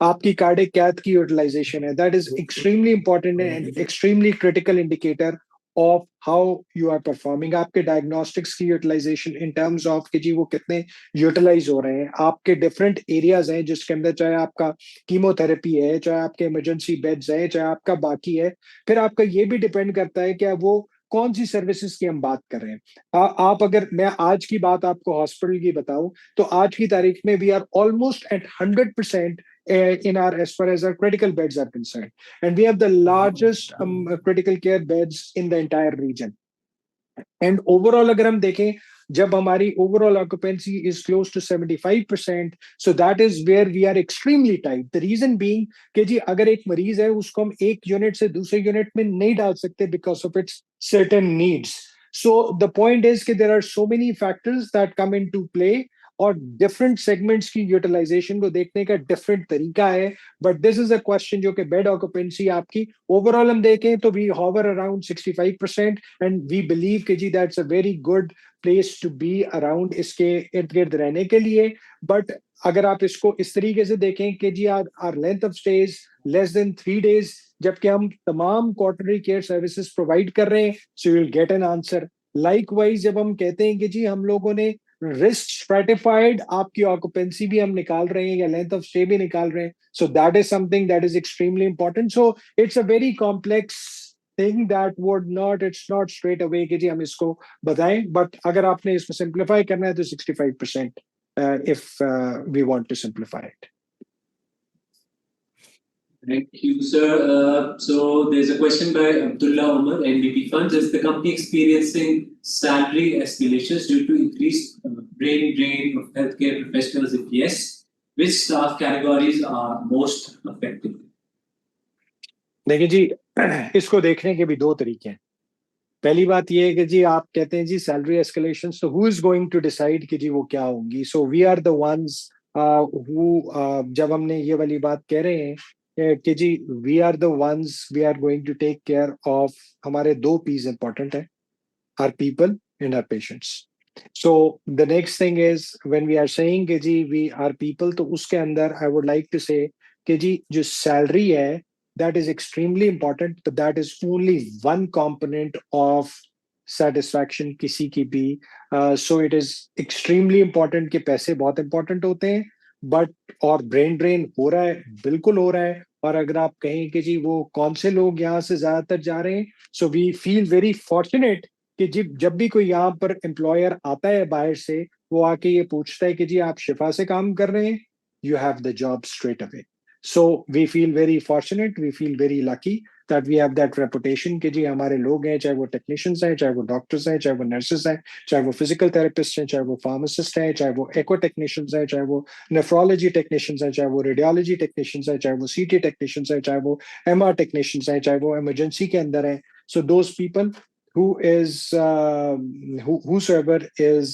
आपकी कार्डिक कैथ की यूटिलाइजेशन है, that is extremely important and extremely critical indicator of how you are performing. आपके diagnostics की यूटिलाइजेशन इन टर्म्स ऑफ कि जी वो कितने यूटिलाइज हो रहे हैं. आपके डिफरेंट एरियाज हैं जिसके अंदर चाहे आपका कीमोथेरेपी है, चाहे आपके इमरजेंसी बेड्स हैं, चाहे आपका बाकी है. फिर आपका ये भी डिपेंड करता है कि वो कौन सी सर्विसेज की हम बात कर रहे हैं. आप अगर मैं आज की बात आपको हॉस्पिटल की बताऊं तो आज की तारीख में we are almost at 100% in our as far as our critical beds are concerned, and we have the largest critical care beds in the entire region. And overall अगर हम देखें जब हमारी overall occupancy is close to 75%, so that is where we are extremely tight. The reason being कि जी अगर एक मरीज है उसको हम एक यूनिट से दूसरे यूनिट में नहीं डाल सकते because of its certain needs. So the point is कि there are so many factors that come into play और डिफरेंट सेगमेंट्स की यूटिलाइजेशन को देखने का डिफरेंट तरीका है. But this is a question जो कि बेड ऑक्यूपेंसी आपकी ओवरऑल हम देखें तो we hover around 65% and we believe कि जी that's a very good place to be around इसके इर्द गिर्द रहने के लिए. बट अगर आप इसको इस तरीके से देखें कि जी are length of stage less than 3 days जबकि हम तमाम क्वार्टरली केयर सर्विसेज प्रोवाइड कर रहे हैं, सो you will get an answer. Likewise जब हम कहते हैं कि जी हम लोगों ने रिस्क स्ट्रेटिफाइड आपकी ऑक्यूपेंसी भी हम निकाल रहे हैं या लेंथ ऑफ स्टे भी निकाल रहे हैं, so that is something that is extremely important. So it's a very complex thing that would not it's not straight away कि जी हम इसको बताएं. बट अगर आपने इसको सिंप्लीफाई करना है तो 65% if we want to simplify it. Thank you, sir. So there's a question by Abdullah Umar, NBP Funds. Is the company experiencing salary escalations due to increased brain drain of healthcare professionals? If yes, which staff categories are most affected? देखिए जी इसको देखने के भी दो तरीके हैं. पहली बात ये है कि जी आप कहते हैं जी सैलरी एस्केलेशन, तो who is going to decide कि जी वो क्या होंगी? So we are the ones जब हमने ये वाली बात कह रहे हैं कि जी we are the ones we are going to take care of, हमारे दो पीस इंपॉर्टेंट है, our people and our patients. So the next thing is when we are saying कि जी we are people, तो उसके अंदर I would like to say कि जी जो salary है that is extremely important, but that is only one component of satisfaction किसी की भी. So it is extremely important कि पैसे बहुत important होते हैं, but और brain drain हो रहा है, बिल्कुल हो रहा है. और अगर आप कहें कि जी वो कौन से लोग यहाँ से ज्यादातर जा रहे हैं, so we feel very fortunate कि जब भी कोई यहाँ पर एम्प्लॉयर आता है बाहर से, वो आके ये पूछता है कि जी आप शिफा से काम कर रहे हैं, you have the job straight away. So we feel very fortunate, we feel very lucky that we have that reputation कि जी हमारे लोग हैं, चाहे वो टेक्नीशियंस हैं, चाहे वो डॉक्टर्स हैं, चाहे वो नर्सेस हैं, चाहे वो फिजिकल थेरेपिस्ट हैं, चाहे वो फार्मासिस्ट हैं, चाहे वो एको टेक्नीशियंस हैं, चाहे वो नेफ्रोलॉजी टेक्नीशियंस हैं, चाहे वो रेडियोलॉजी टेक्नीशियंस हैं, चाहे वो सीटी टेक्नीशियंस हैं, चाहे वो एमआर टेक्नीशियंस हैं, चाहे वो इमरजेंसी के अंदर हैं. So those people who is whosoever is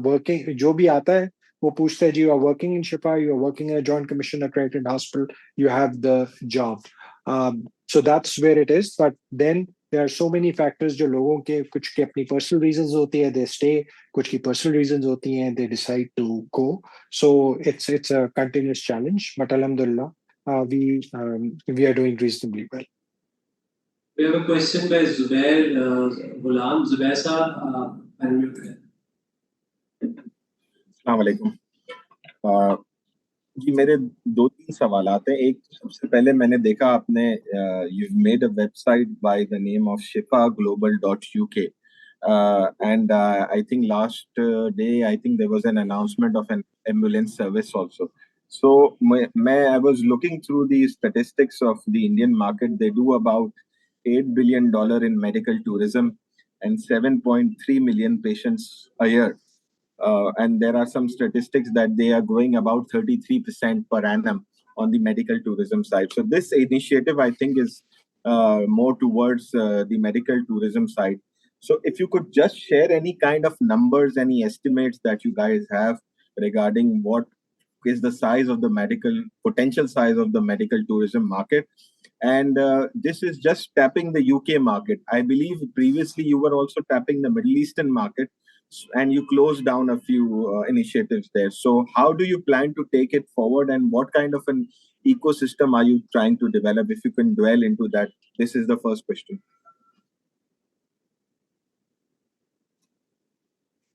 working, जो भी आता है वो पूछता है जी you are working in Shifa, you are working in a joint commission accredited hospital, you have the job. So that's where it is. But then there are so many factors जो लोगों के कुछ के अपनी personal reasons होती है, they stay, कुछ की personal reasons होती हैं, they decide to go. So it's a continuous challenge, but alhamdulillah we are doing reasonably well. We have a question by Zubair Ghulam. Zubair sir, unmute. अस्सलाम वालेकुम. जी मेरे दो तीन सवाल आते हैं. एक, सबसे पहले मैंने देखा आपने you made a website by the name of shifaglobal.uk and I think last day I think there was an announcement of an ambulance service also. So I was looking through the statistics of the Indian market. They do about $8 billion in medical tourism and 7.3 million patients a year. And there are some statistics that they are growing about 33% per annum on the medical tourism side. So this initiative, I think, is more towards the medical tourism side. So if you could just share any kind of numbers, any estimates that you guys have regarding what is the size of the potential size of the medical tourism market. And this is just tapping the UK market. I believe previously you were also tapping the Middle Eastern market, and you closed down a few initiatives there. So how do you plan to take it forward, and what kind of an ecosystem are you trying to develop? If you can dwell into that, this is the first question.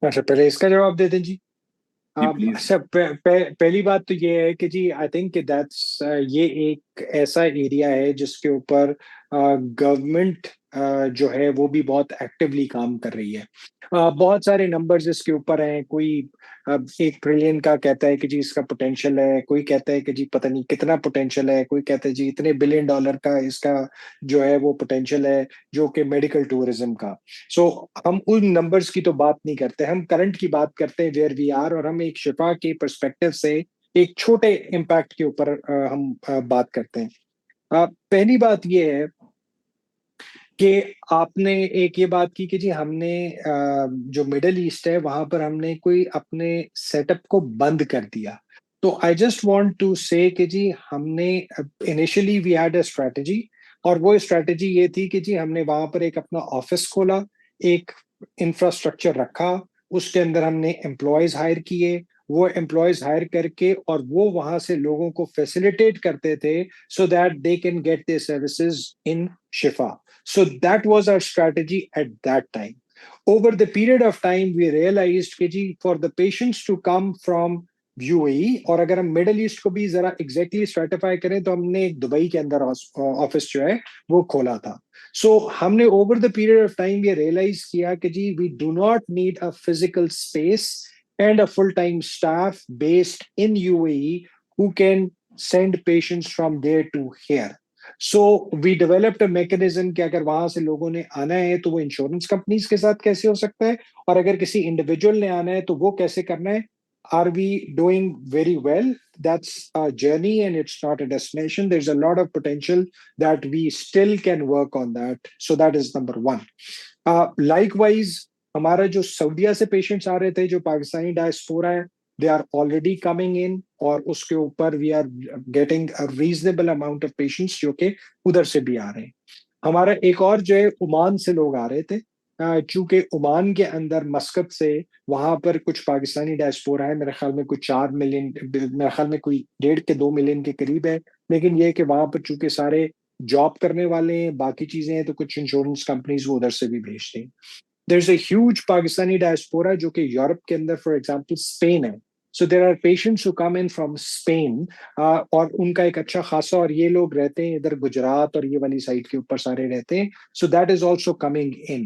अच्छा, पहले इसका जवाब दे दें जी. please. अच्छा, पहली बात तो ये है कि जी आई थिंक दैट्स ये एक ऐसा एरिया है जिसके ऊपर गवर्नमेंट जो है वो भी बहुत एक्टिवली काम कर रही है. बहुत सारे नंबर्स इसके ऊपर हैं. कोई 1 ट्रिलियन का कहता है कि जी इसका पोटेंशियल है, कोई कहता है कि जी पता नहीं कितना पोटेंशियल है, कोई कहता है जी इतने बिलियन डॉलर का इसका जो है वो पोटेंशियल है, जो कि मेडिकल टूरिज्म का. सो हम उन नंबर्स की तो बात नहीं करते, हम करंट की बात करते हैं वेयर वी आर, और हम एक शिफा के पर्सपेक्टिव से एक छोटे इम्पैक्ट के ऊपर हम बात करते हैं. पहली बात ये है कि आपने एक ये बात की कि जी हमने जो मिडल ईस्ट है वहां पर हमने कोई अपने सेटअप को बंद कर दिया. तो आई जस्ट वांट टू से कि जी हमने initially we had a strategy, और वो स्ट्रेटजी ये थी कि जी हमने वहां पर एक अपना ऑफिस खोला, एक इंफ्रास्ट्रक्चर रखा, उसके अंदर हमने एम्प्लॉयज हायर किए, वो एम्प्लॉयज हायर करके और वो वहां से लोगों को फैसिलिटेट करते थे so that they can get their services in Shifa. So that was our strategy at that time. Over the period of time, we realized कि for the patients to come from UAE, और अगर हम middle east को भी जरा exactly Stratify करें तो हमने एक दुबई के अंदर ऑफिस जो है वो खोला था. सो हमने over the period of time ये रियलाइज किया कि जी we do not need a physical space and a full-time staff based in UAE who can send patients from there to here. So we developed a mechanism कि अगर वहां से लोगों ने आना है तो वो इंश्योरेंस कंपनीज के साथ कैसे हो सकता है, और अगर किसी इंडिविजुअल ने आना है तो वो कैसे करना है. Are we doing very well? That's a journey and it's not a destination. There's a lot of potential that we still can work on that. So that is number one. Likewise हमारा जो सऊदीया से patients आ रहे थे, जो Pakistani diaspora है, they are already coming in, और उसके ऊपर we are getting a reasonable amount of patients जो कि उधर से भी आ रहे हैं। हमारा एक और जो है ओमान से लोग आ रहे थे, चूंकि ओमान के अंदर मस्कत से वहां पर कुछ पाकिस्तानी डायस्पोरा है, मेरे ख्याल में कुछ 4 मिलियन, मेरे ख्याल में कोई 1.5 के 2 मिलियन के करीब है। लेकिन ये कि वहां पर चूंकि सारे जॉब करने वाले हैं, बाकी चीजें हैं, तो कुछ इंश्योरेंस कंपनीज वो उधर से भी भेजते हैं। there's a huge Pakistani diaspora जो कि यूरोप के अंदर फॉर एग्जांपल स्पेन है। So there are patients who come in from Spain, और उनका एक अच्छा खासा, और ये लोग रहते हैं इधर गुजरात और ये वाली साइड के ऊपर सारे रहते हैं। So that is also coming in.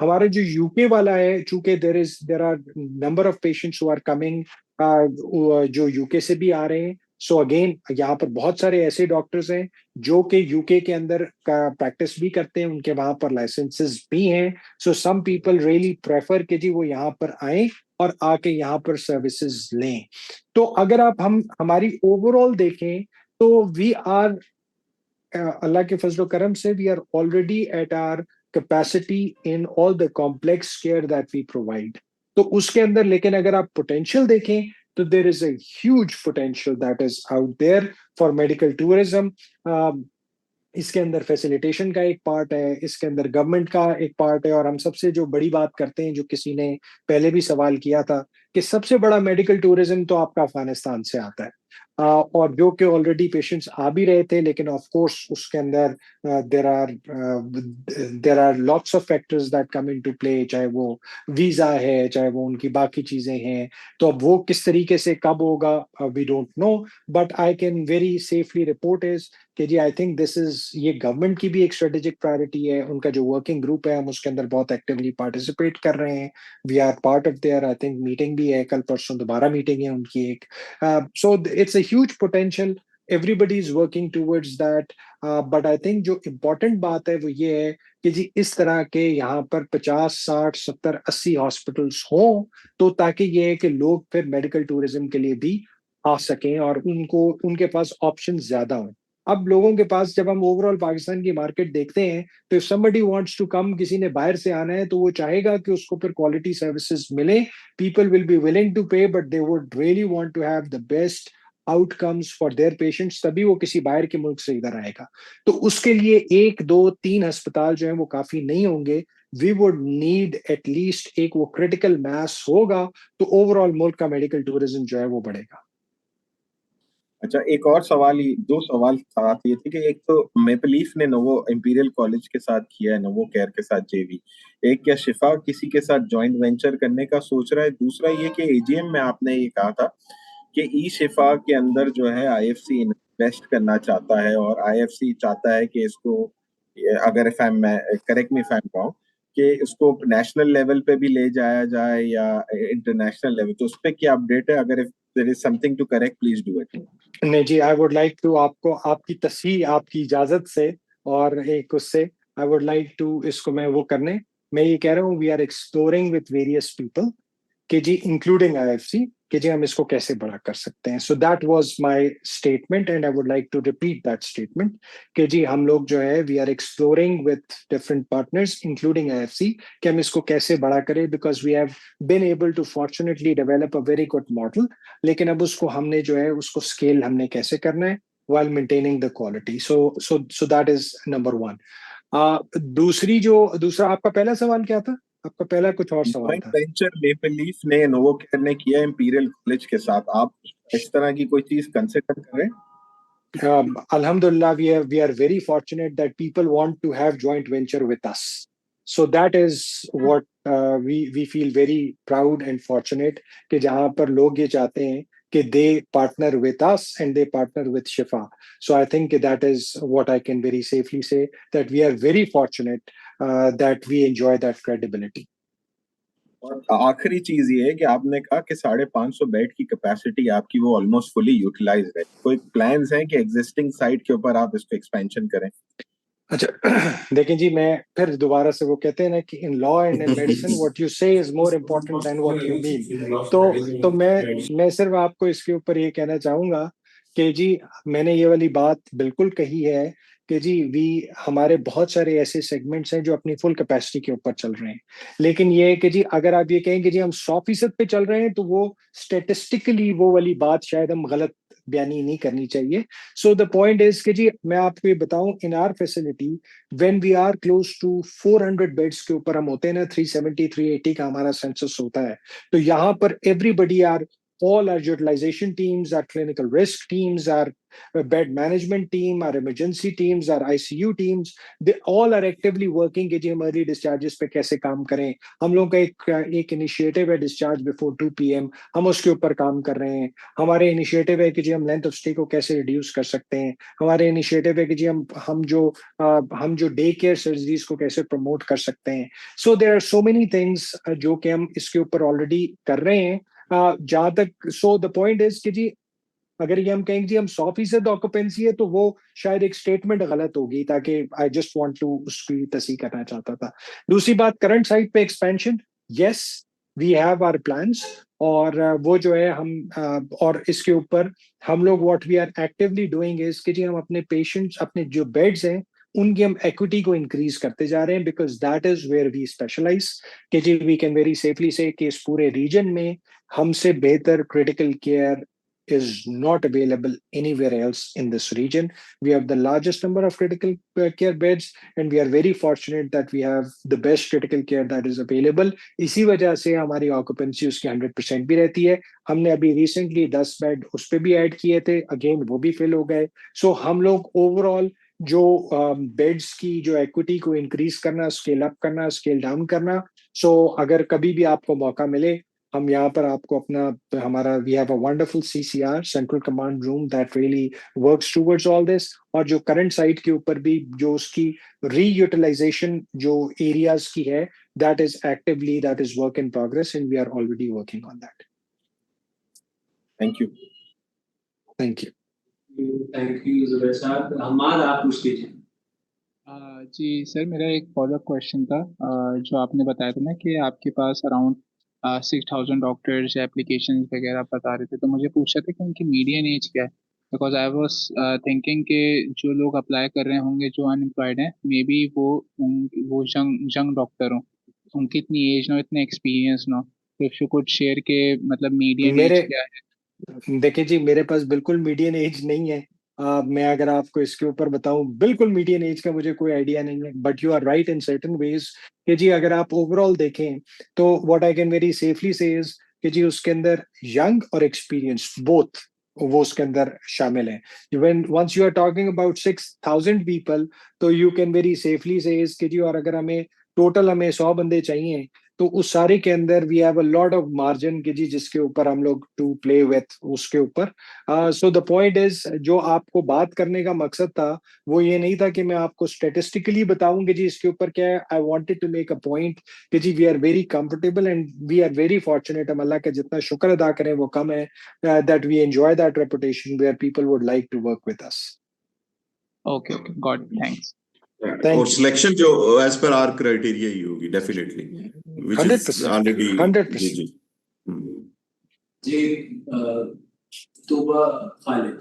हमारा जो यूके वाला है, चूंकि there are number of patients who are coming, जो यूके से भी आ रहे हैं। सो अगेन यहाँ पर बहुत सारे ऐसे डॉक्टर्स हैं जो कि यूके के अंदर का प्रैक्टिस भी करते हैं, उनके वहां पर लाइसेंसेस भी हैं। सो सम पीपल रियली प्रेफर कि जी वो यहाँ पर आए और आके यहाँ पर सर्विसेज लें। तो अगर आप हमारी ओवरऑल देखें तो वी आर, अल्लाह के फजल करम से, we are already at our capacity in all the complex care that we provide. तो उसके अंदर लेकिन अगर आप पोटेंशियल देखें तो there is a huge potential that is out there for medical tourism. इसके अंदर फैसिलिटेशन का एक पार्ट है, इसके अंदर गवर्नमेंट का एक पार्ट है, और हम सबसे जो बड़ी बात करते हैं, जो किसी ने पहले भी सवाल किया था, कि सबसे बड़ा मेडिकल टूरिज्म तो आपका अफगानिस्तान से आता है। और जो कि ऑलरेडी पेशेंट्स आ भी रहे थे, लेकिन ऑफ कोर्स उसके अंदर there are lots of factors that come into play, चाहे वो वीजा है, चाहे वो उनकी बाकी चीजें हैं। तो अब वो किस तरीके से कब होगा, we don't know, but I can very safely report is कि जी आई थिंक दिस इज, ये गवर्नमेंट की भी एक स्ट्रेटेजिक प्रायोरिटी है। उनका जो वर्किंग ग्रुप है, हम उसके अंदर बहुत एक्टिवली पार्टिसिपेट कर रहे हैं। We are part of there, I think meeting भी है, कल परसों दोबारा मीटिंग है उनकी एक। So it's a huge potential, everybody is working towards that. But I think जो इम्पोर्टेंट बात है वो ये है कि जी इस तरह के यहाँ पर 50, 60, 70, 80 हॉस्पिटल्स हों, तो ताकि ये है कि लोग फिर मेडिकल टूरिज्म के लिए भी आ सकें और उनको, उनके पास ऑप्शन ज्यादा हो। अब लोगों के पास, जब हम ओवरऑल पाकिस्तान की मार्केट देखते हैं, तो if somebody wants to come, किसी ने बाहर से आना है, तो वो चाहेगा कि उसको फिर क्वालिटी सर्विसेज मिले। People will be willing to pay, but they would really want to have the best outcomes for their patients, तभी वो किसी बाहर के मुल्क से इधर आएगा। तो उसके लिए 1, 2, 3 अस्पताल जो है वो काफी नहीं होंगे। वी वुड नीड एटलीस्ट एक वो क्रिटिकल मास होगा, तो ओवरऑल मुल्क का मेडिकल टूरिज्म जो है वो बढ़ेगा। अच्छा, एक और सवाल, ही 2 सवाल साथ ये थे कि एक तो मेपल लीफ ने नोवो इंपीरियल कॉलेज के साथ किया है, नोवो केयर के साथ जेवी, एक क्या शिफा किसी के साथ जॉइंट वेंचर करने का सोच रहा है? दूसरा ये कि एजीएम में आपने ये कहा था कि ई शिफा के अंदर जो है आईएफसी इन्वेस्ट करना चाहता है, और आईएफसी चाहता है कि इसको, अगर if I M, correct me if I am wrong, कि इसको नेशनल लेवल पे भी ले जाया जाए या इंटरनेशनल लेवल, तो उस पर क्या अपडेट है? अगर if there is something to correct, please do it. नहीं जी, आई वुड लाइक टू, आपको आपकी तस्वीर, आपकी इजाजत से और एक उससे, आई वुड लाइक टू इसको मैं वो करने, मैं ये कह रहा हूँ, we are exploring with various people कि जी इंक्लूडिंग आईएफसी, कि जी हम इसको कैसे बड़ा कर सकते हैं। So that was my statement and I would like to repeat that statement कि जी हम लोग जो है we are exploring with different partners including IFC कि हम इसको कैसे बड़ा करें, because we have been able to fortunately develop a very good model. लेकिन अब उसको हमने जो है उसको स्केल हमने कैसे करना है while maintaining the quality. So that is number one. दूसरा आपका पहला सवाल क्या था? आपका पहला कुछ और सवाल जॉइंट था। वेंचर मेपल लीफ ने नोवो केयर ने किया इंपीरियल कॉलेज के साथ, आप इस तरह की कोई चीज कंसिडर करें? Alhamdulillah, we are very fortunate that people want to have joint venture with us. So that is what we feel very proud and fortunate कि जहाँ पर लोग ये चाहते हैं कि they partner with us and they partner with Shifa. So I think that is what I can very safely say, that we are very fortunate that we enjoy that credibility. और आखिरी चीज ये है कि आपने कहा कि 550 बेड की कैपेसिटी आपकी वो ऑलमोस्ट फुली यूटिलाइज है, कोई प्लान्स हैं कि एग्जिस्टिंग साइट के ऊपर आप इसको एक्सपेंशन करें? अच्छा देखिए जी, मैं फिर दोबारा से, वो कहते हैं ना कि in law and in medicine what you say is more important than what you mean. तो मैं सिर्फ आपको इसके ऊपर ये कहना चाहूंगा कि जी मैंने ये वाली बात बिल्कुल कही है कि जी हमारे बहुत सारे ऐसे सेगमेंट्स हैं जो अपनी फुल कैपेसिटी के ऊपर चल रहे हैं, लेकिन ये है कि जी अगर आप ये कहें कि जी हम 100% पे चल रहे हैं तो वो स्टेटिस्टिकली वो वाली बात शायद हम गलत बयानी नहीं करनी चाहिए. सो द पॉइंट इज कि जी मैं आपको ये बताऊं, in our facility when we are close to 400 beds के ऊपर हम होते हैं ना, 370 380 का हमारा सेंसस होता है, तो यहाँ पर everybody are, all our utilization teams, our clinical risk teams, our bed management team, our emergency teams, our ICU teams, they all are actively working कि जी हम early discharges पे कैसे काम करें. हम लोगों का एक इनिशिएटिव है डिस्चार्ज बिफोर 2 PM, हम उसके ऊपर काम कर रहे हैं. हमारे इनिशिएटिव है कि जी हम लेंथ ऑफ स्टे को कैसे रिड्यूस कर सकते हैं. हमारे इनिशिएटिव है कि जी हम जो डे केयर सर्जरीज को कैसे प्रमोट कर सकते हैं. So there are so many things जो कि हम इसके ऊपर ऑलरेडी कर रहे हैं. जहां तक, सो द पॉइंट इज कि जी अगर ये हम कहेंगे जी हम 100% ऑक्यूपेंसी है तो वो शायद एक स्टेटमेंट गलत होगी, ताकि आई जस्ट वांट टू उसकी तस्दीक करना चाहता था. दूसरी बात, करंट साइट पे expansion, yes we have our plans, और वो जो है हम और इसके ऊपर हम लोग what we are actively doing is कि जी हम अपने पेशेंट्स, अपने जो बेड्स हैं उनकी हम एक्विटी को इंक्रीज करते जा रहे हैं, because that is where we specialise. कि जी we can very safely say कि इस पूरे रीजन में हमसे बेहतर critical care is not available anywhere else in this region. We have the largest number of critical care beds, and we are very fortunate that we have the best critical care that is available. इसी वजह से हमारी occupancy उसकी 100% भी रहती है. हमने अभी recently 10 बेड उस पे भी ऐड किए थे, अगेन वो भी फिल हो गए. सो हम लोग ओवरऑल जो बेड्स की जो इक्विटी को इंक्रीज करना, स्केल अप करना, स्केल डाउन करना. सो अगर कभी भी आपको मौका मिले, हम यहाँ पर आपको अपना हमारा we have a wonderful CCR, central command room, that really works towards all this. और जो करंट साइट के ऊपर भी जो उसकी रीयूटिलाइजेशन जो एरियाज की है, that is work in progress, and we are already working on that. Thank you. Thank you. Thank you Zubair साहब. हमाद, आप पूछ लीजिए. जी सर, मेरा एक फॉलोअप क्वेश्चन था. जो आपने बताया था ना कि आपके पास अराउंड 6,000 डॉक्टर्स एप्लीकेशन वगैरह आप बता रहे थे, तो मुझे पूछा था कि उनकी मीडियन एज क्या है. बिकॉज आई वाज थिंकिंग कि जो लोग अप्लाई कर रहे होंगे जो अनएम्प्लॉयड हैं, मे बी वो यंग डॉक्टर हों, उनकी इतनी एज ना हो, इतने एक्सपीरियंस ना हो. तो इफ यू कुड शेयर के मतलब मीडियन एज मेरे क्या है. देखिए जी, मेरे पास बिल्कुल मीडियन एज नहीं है. मैं अगर आपको इसके ऊपर बताऊं, बिल्कुल मीडियन एज का मुझे कोई आइडिया नहीं है. But you are right in certain ways कि जी अगर आप ओवरऑल देखें तो what I can very safely say is कि जी उसके अंदर यंग और एक्सपीरियंस बोथ वो उसके अंदर शामिल है. When once you are talking about 6,000 people, तो you can very safely say is कि जी, और अगर हमें टोटल हमें 100 बंदे चाहिए, तो उस सारे के अंदर we have a lot of margin कि जी जिसके ऊपर हम लोग टू प्ले विथ उसके ऊपर. सो द पॉइंट इज, जो आपको बात करने का मकसद था वो ये नहीं था कि मैं आपको स्टेटिस्टिकली बताऊं कि जी इसके ऊपर क्या है. I wanted to make a point कि जी we are very comfortable and we are very fortunate. हम अल्लाह का जितना शुक्र अदा करें वो कम है, that we enjoy that reputation where people would like to work with us. Okay okay, got, thanks. Thank और you. सिलेक्शन जो एज पर आर क्राइटेरिया ही होगी डेफिनेटली, व्हिच इज 100%. ऑलरेडी. 100%. जी जी. हम्म. जी तोबा खालिद.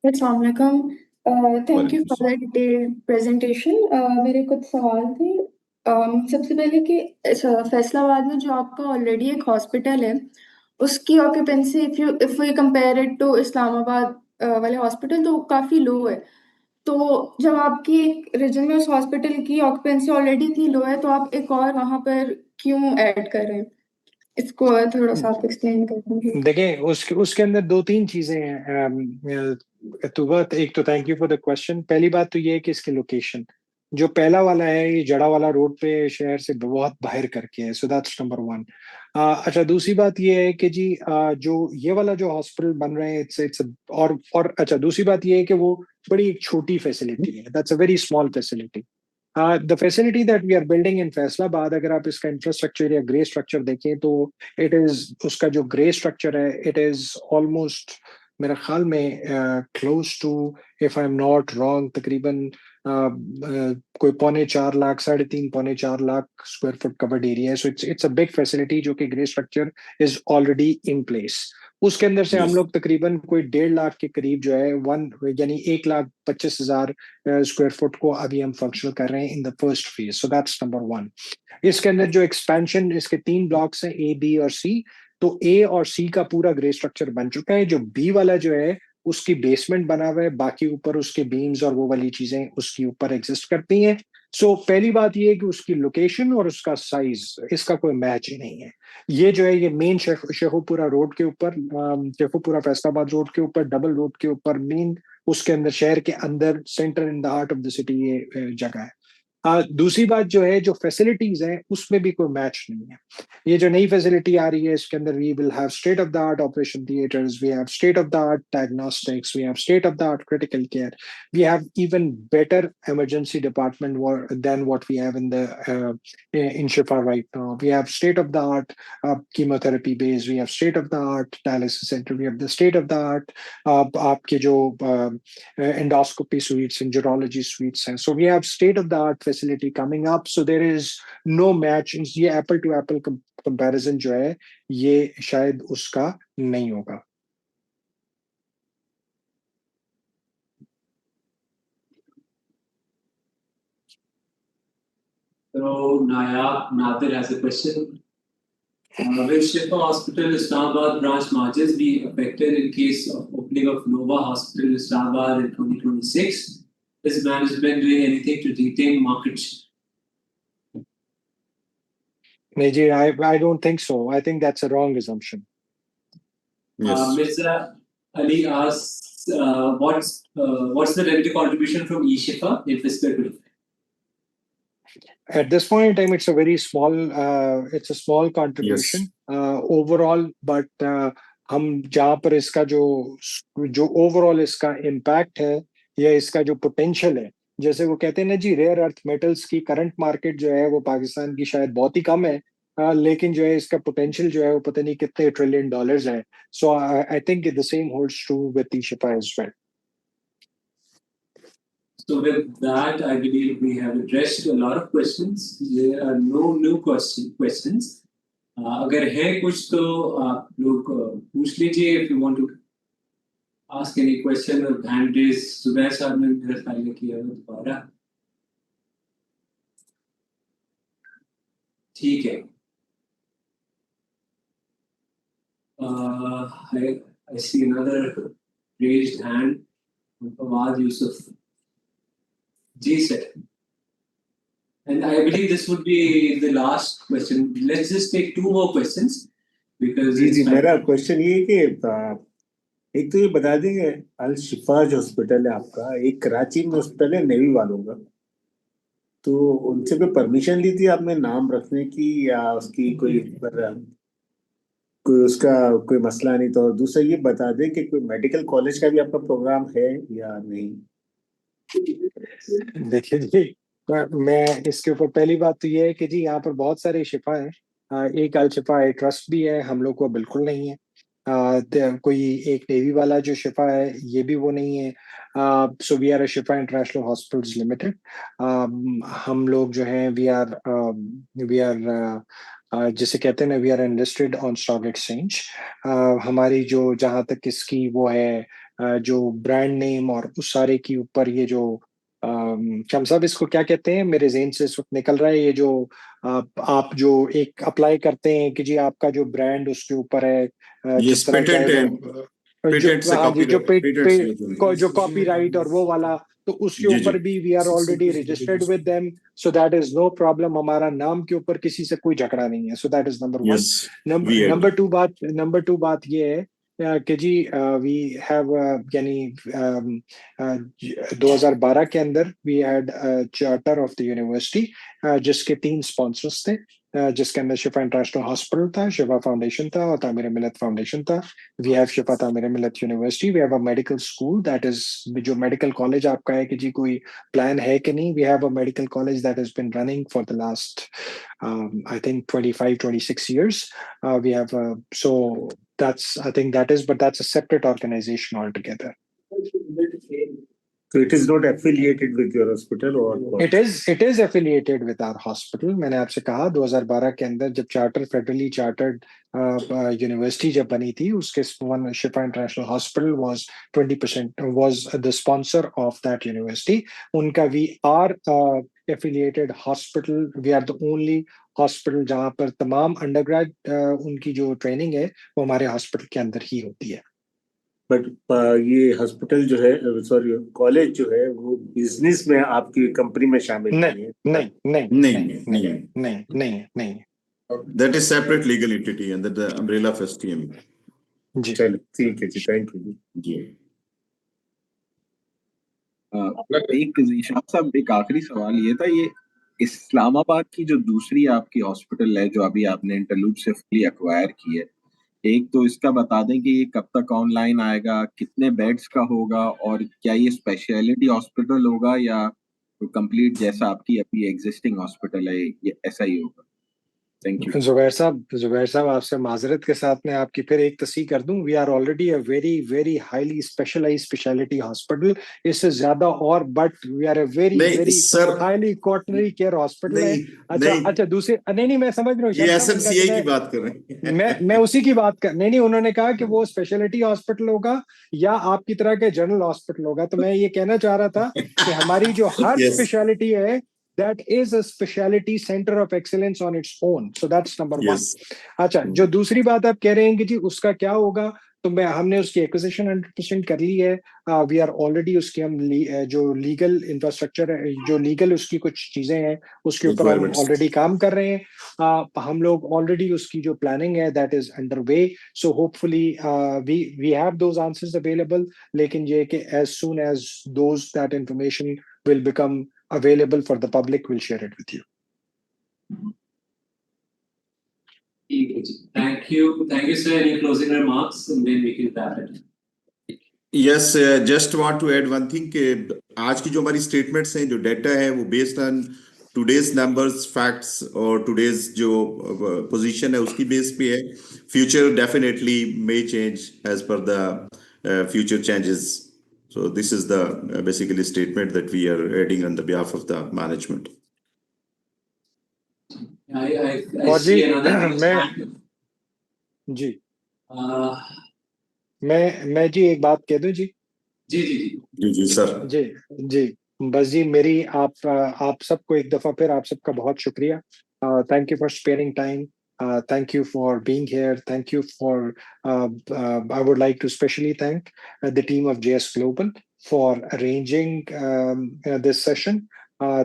अस्सलाम वालेकुम. थैंक यू वालेकुम फॉर द डिटेल्ड प्रेजेंटेशन. मेरे कुछ सवाल थे. सबसे पहले कि फैसलाबाद में जो आपका ऑलरेडी एक हॉस्पिटल है, उसकी occupancy if we compare it to Islamabad वाले हॉस्पिटल, तो काफ़ी लो है. तो जब आपकी एक रीजन में उस हॉस्पिटल की ऑक्यूपेंसी ऑलरेडी इतनी लो है, तो आप एक और वहाँ पर क्यों ऐड कर रहे हैं? इसको थोड़ा सा आप एक्सप्लेन कर दीजिए. देखिए उसके उसके अंदर दो तीन चीजें हैं. तो बात एक तो, thank you for the question. पहली बात तो ये है कि इसकी लोकेशन, जो पहला वाला है ये जड़ा वाला रोड पे शहर से बहुत बाहर करके है. सो दैट्स नंबर वन. अच्छा, दूसरी बात ये है कि जी जो ये वाला जो हॉस्पिटल बन रहे हैं, इट्स और अच्छा, दूसरी बात ये है कि वो बड़ी एक छोटी फैसिलिटी है. That's a very small facility. The facility that we are building in Faisalabad, अगर आप इसका इंफ्रास्ट्रक्चर या ग्रे स्ट्रक्चर देखें तो इट इज, उसका जो ग्रे स्ट्रक्चर है, इट इज ऑलमोस्ट मेरा ख्याल में close to, if I am not wrong, तकरीबन कोई 3.25 lakh, 3.5 square foot covered area है. So it's a big facility जो कि grey structure is already in place. उसके अंदर से हम Yes. लोग तकरीबन कोई 1.5 लाख के करीब जो है यानी 1,25,000 स्क्वायर फुट को अभी हम फंक्शनल कर रहे हैं in the first phase. So that's number 1. इसके अंदर जो एक्सपेंशन, इसके 3 ब्लॉक्स हैं, ए, बी और सी. तो ए और सी का पूरा ग्रे स्ट्रक्चर बन चुका है. जो बी वाला जो है उसकी बेसमेंट बना हुआ है, बाकी ऊपर उसके बीम्स और वो वाली चीजें उसकी ऊपर एग्जिस्ट करती हैं. सो पहली बात ये है कि उसकी लोकेशन और उसका साइज, इसका कोई मैच ही नहीं है. ये जो है ये मेन शेखुपुरा रोड के ऊपर, शेखुपुरा फैसलाबाद रोड के ऊपर, डबल रोड के ऊपर, मेन उसके अंदर, शहर के अंदर, centre in the heart of the city ये जगह है. दूसरी बात जो है, जो फैसिलिटीज हैं उसमें भी कोई मैच नहीं है. ये जो नई फैसिलिटी आ रही है इसके अंदर we will have state of the art operation theatres, we have state of the art diagnostics, we have state of the art critical care, we have even better emergency department than what we have in Shifa right now. We have state of the art chemotherapy base, we have state of the art dialysis center, we have the state of the art आपके जो endoscopy suites and urology suites हैं. So we have state of the art facility coming up. So there is no match. ये apple to apple comparison जो है ये शायद उसका नहीं होगा. So Nayab Nadir has a question. Will Shifa Hospital Islamabad branch margins be affected in case of opening of Nova Hospital Islamabad in 2026? Is management doing anything to retain market share? नहीं जी, I don't think so. I think that's a wrong assumption. Yes. Mirza Ali asks, what's the revenue contribution from eShifa in fiscal 25? At this point in time, it's a very small, it's a small contribution overall, but हम जहाँ पर इसका जो overall इसका impact है या इसका जो पोटेंशियल है, जैसे वो कहते हैं ना जी, रेयर अर्थ मेटल्स की करंट मार्केट जो है वो पाकिस्तान की शायद बहुत ही कम है, लेकिन जो है इसका पोटेंशियल जो है वो पता नहीं कितने ट्रिलियन डॉलर्स है. So I think the same holds true with Shifa as well. So with that, I believe we have addressed a lot of questions. There are no new questions. अगर है कुछ तो आप लोग पूछ लीजिए. If you want to ask any question or hand raise, सुबह साहब ने मेरा ख्याल किया दोबारा. ठीक है. I see another raised hand from Fawad Yusuf. Ji sir. And I believe this would be the last question. Let's just take 2 more questions because जी मेरा क्वेश्चन ये है कि एक तो ये बता देंगे अल शिफा जो हॉस्पिटल है आपका, एक कराची में हॉस्पिटल है नेवी वालों का, तो उनसे कोई परमिशन ली थी आपने नाम रखने की या उसकी कोई उसका कोई मसला नहीं? तो दूसरा ये बता दें कि कोई मेडिकल कॉलेज का भी आपका प्रोग्राम है या नहीं? देखिए जी, मैं इसके ऊपर पहली बात तो ये है कि जी यहाँ पर बहुत सारे शिफा हैं. एक अल शिफा ट्रस्ट भी है, हम लोग को बिल्कुल नहीं है. कोई एक नेवी वाला जो शिफा है ये भी वो नहीं है. सो we are a Shifa international hospitals limited. हम लोग जो हैं वी आर जिसे कहते हैं ना, we are listed on stock exchange. हमारी जो जहाँ तक इसकी वो है जो ब्रांड नेम और उस सारे की ऊपर ये जो हम सब इसको क्या कहते हैं, मेरे ज़हन से इस वक्त निकल रहा है, ये जो आप जो एक अप्लाई करते हैं कि जी आपका जो ब्रांड उसके ऊपर है, जिस तरह का जो कॉपीराइट और वो वाला, तो उसके ऊपर भी we are already registered with them. So that is no problem. हमारा नाम के ऊपर किसी से कोई झगड़ा नहीं है. So that is number 1. Number two बात ये है कि जी वी हैव यानी 2012 के अंदर we had charter of the university जिसके 3 स्पॉन्सर्स थे, जिसके अंदर शिफा इंटरनेशनल हॉस्पिटल था, शिफा फाउंडेशन था और तामीर मिलत फाउंडेशन था. We have Shifa Tameer Millat university. We have a medical school, that is जो मेडिकल कॉलेज आपका है कि जी कोई प्लान है कि नहीं. We have a medical college that has been running for the last I think 25-26 years. We have so I think that is, but that's a separate organization altogether. So it is not affiliated with your hospital or what? It is affiliated with our hospital. मैंने आपसे कहा 2012 के अंदर जब charter federally chartered university जब बनी थी, उसके शिफा international hospital was 20% was the sponsor of that university. उनका we are affiliated hospital. We are the only hospital जहाँ पर तमाम अंडरग्रेड उनकी जो ट्रेनिंग है वो हमारे हॉस्पिटल के अंदर ही होती है. बट ये हॉस्पिटल जो है, सॉरी कॉलेज जो है, वो बिजनेस में आपकी कंपनी में शामिल नहीं है? नहीं. That is separate legal entity under the umbrella of STM. जी. चलो ठीक है जी, थैंक यू जी. एक ईशान साहब, एक आखिरी सवाल ये था, ये इस्लामाबाद की जो दूसरी आपकी हॉस्पिटल है जो अभी आपने इंटरलूड से फुली एक्वायर की है, एक तो इसका बता दें कि ये कब तक ऑनलाइन आएगा, कितने बेड्स का होगा, और क्या ये स्पेशलिटी हॉस्पिटल होगा या कंप्लीट जैसा आपकी अभी एग्जिस्टिंग हॉस्पिटल है ये ऐसा ही होगा? Thank you. जुबैर साहब आपसे माजरत के साथ में आपकी फिर एक तस्दीक कर दूं. We are already a very highly specialised speciality hospital. इससे ज्यादा और but we are a very highly quaternary care hospital है. अच्छा दूसरे नहीं मैं समझ रहा हूँ. ये एसएमसीआई की बात कर रहे हैं. मैं उसी की बात कर नहीं उन्होंने कहा कि वो स्पेशलिटी हॉस्पिटल होगा या आपकी तरह के जनरल हॉस्पिटल होगा. तो मैं ये कहना चाह रहा था कि हमारी जो हर स्पेशलिटी है, that is a specialty center of excellence on its own. So that's number one. अच्छा, जो दूसरी बात आप कह रहे हैं कि जी उसका क्या होगा, तो हमने उसकी एक्विजिशन 100% कर ली है. वी आर ऑलरेडी उसके हम जो लीगल इंफ्रास्ट्रक्चर है, जो लीगल उसकी कुछ चीजें हैं उसके ऊपर हम ऑलरेडी काम कर रहे हैं. हम लोग ऑलरेडी उसकी जो प्लानिंग है that is under way. So hopefully we have those answers available. लेकिन ये कि as soon as those that information will become available for the public, we'll share it with you. Thank you sir. Any closing remarks and then we can wrap it. Yes, just want to add one thing कि आज की जो हमारी statements हैं, जो data है, वो based on today's numbers, facts और today's जो position है उसकी base पे है. Future definitely may change as per the future changes. So this is the basically statement that we are adding on the behalf of the management. I see another जी मैं जी एक बात कह दूं जी. जी सर. जी बस जी मेरी आप सबको एक दफा फिर आप सबका बहुत शुक्रिया. Thank you for sparing time. Thank you for being here. Thank you for, I would like to especially thank the team of JS Global for arranging this session.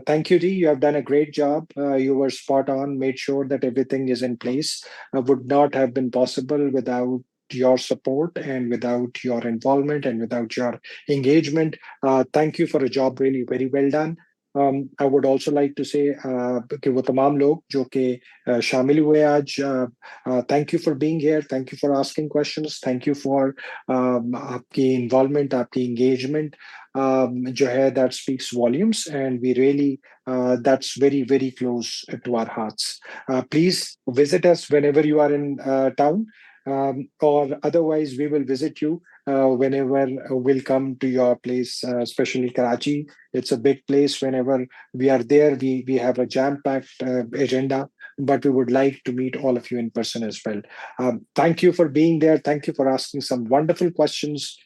Thank you, Dee. You have done a great job. You were spot on, made sure that everything is in place. Would not have been possible without your support and without your involvement and without your engagement. Thank you for a job really very well done. I would also like to say कि वो तमाम लोग जो कि शामिल हुए आज, thank you for being here, thank you for asking questions, thank you for आपकी involvement, आपकी engagement जो है that speaks volumes, and we really that's very close to our hearts. Please visit us whenever you are in town, or otherwise we will visit you whenever we'll come to your place, especially Karachi. It's a big place. Whenever we are there, we have a jam-packed agenda, but we would like to meet all of you in person as well. Thank you for being there. Thank you for asking some wonderful questions.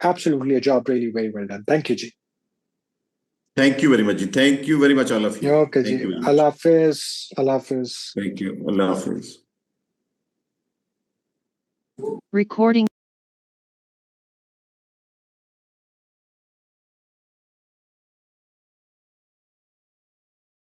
Absolutely a job really very well done. Thank you, Ji. Thank you very much, Ji. Thank you very much, all of you. Okay, Thank Ji. you very much. Allah Hafiz. Allah Hafiz. Thank you. Allah Hafiz. Recording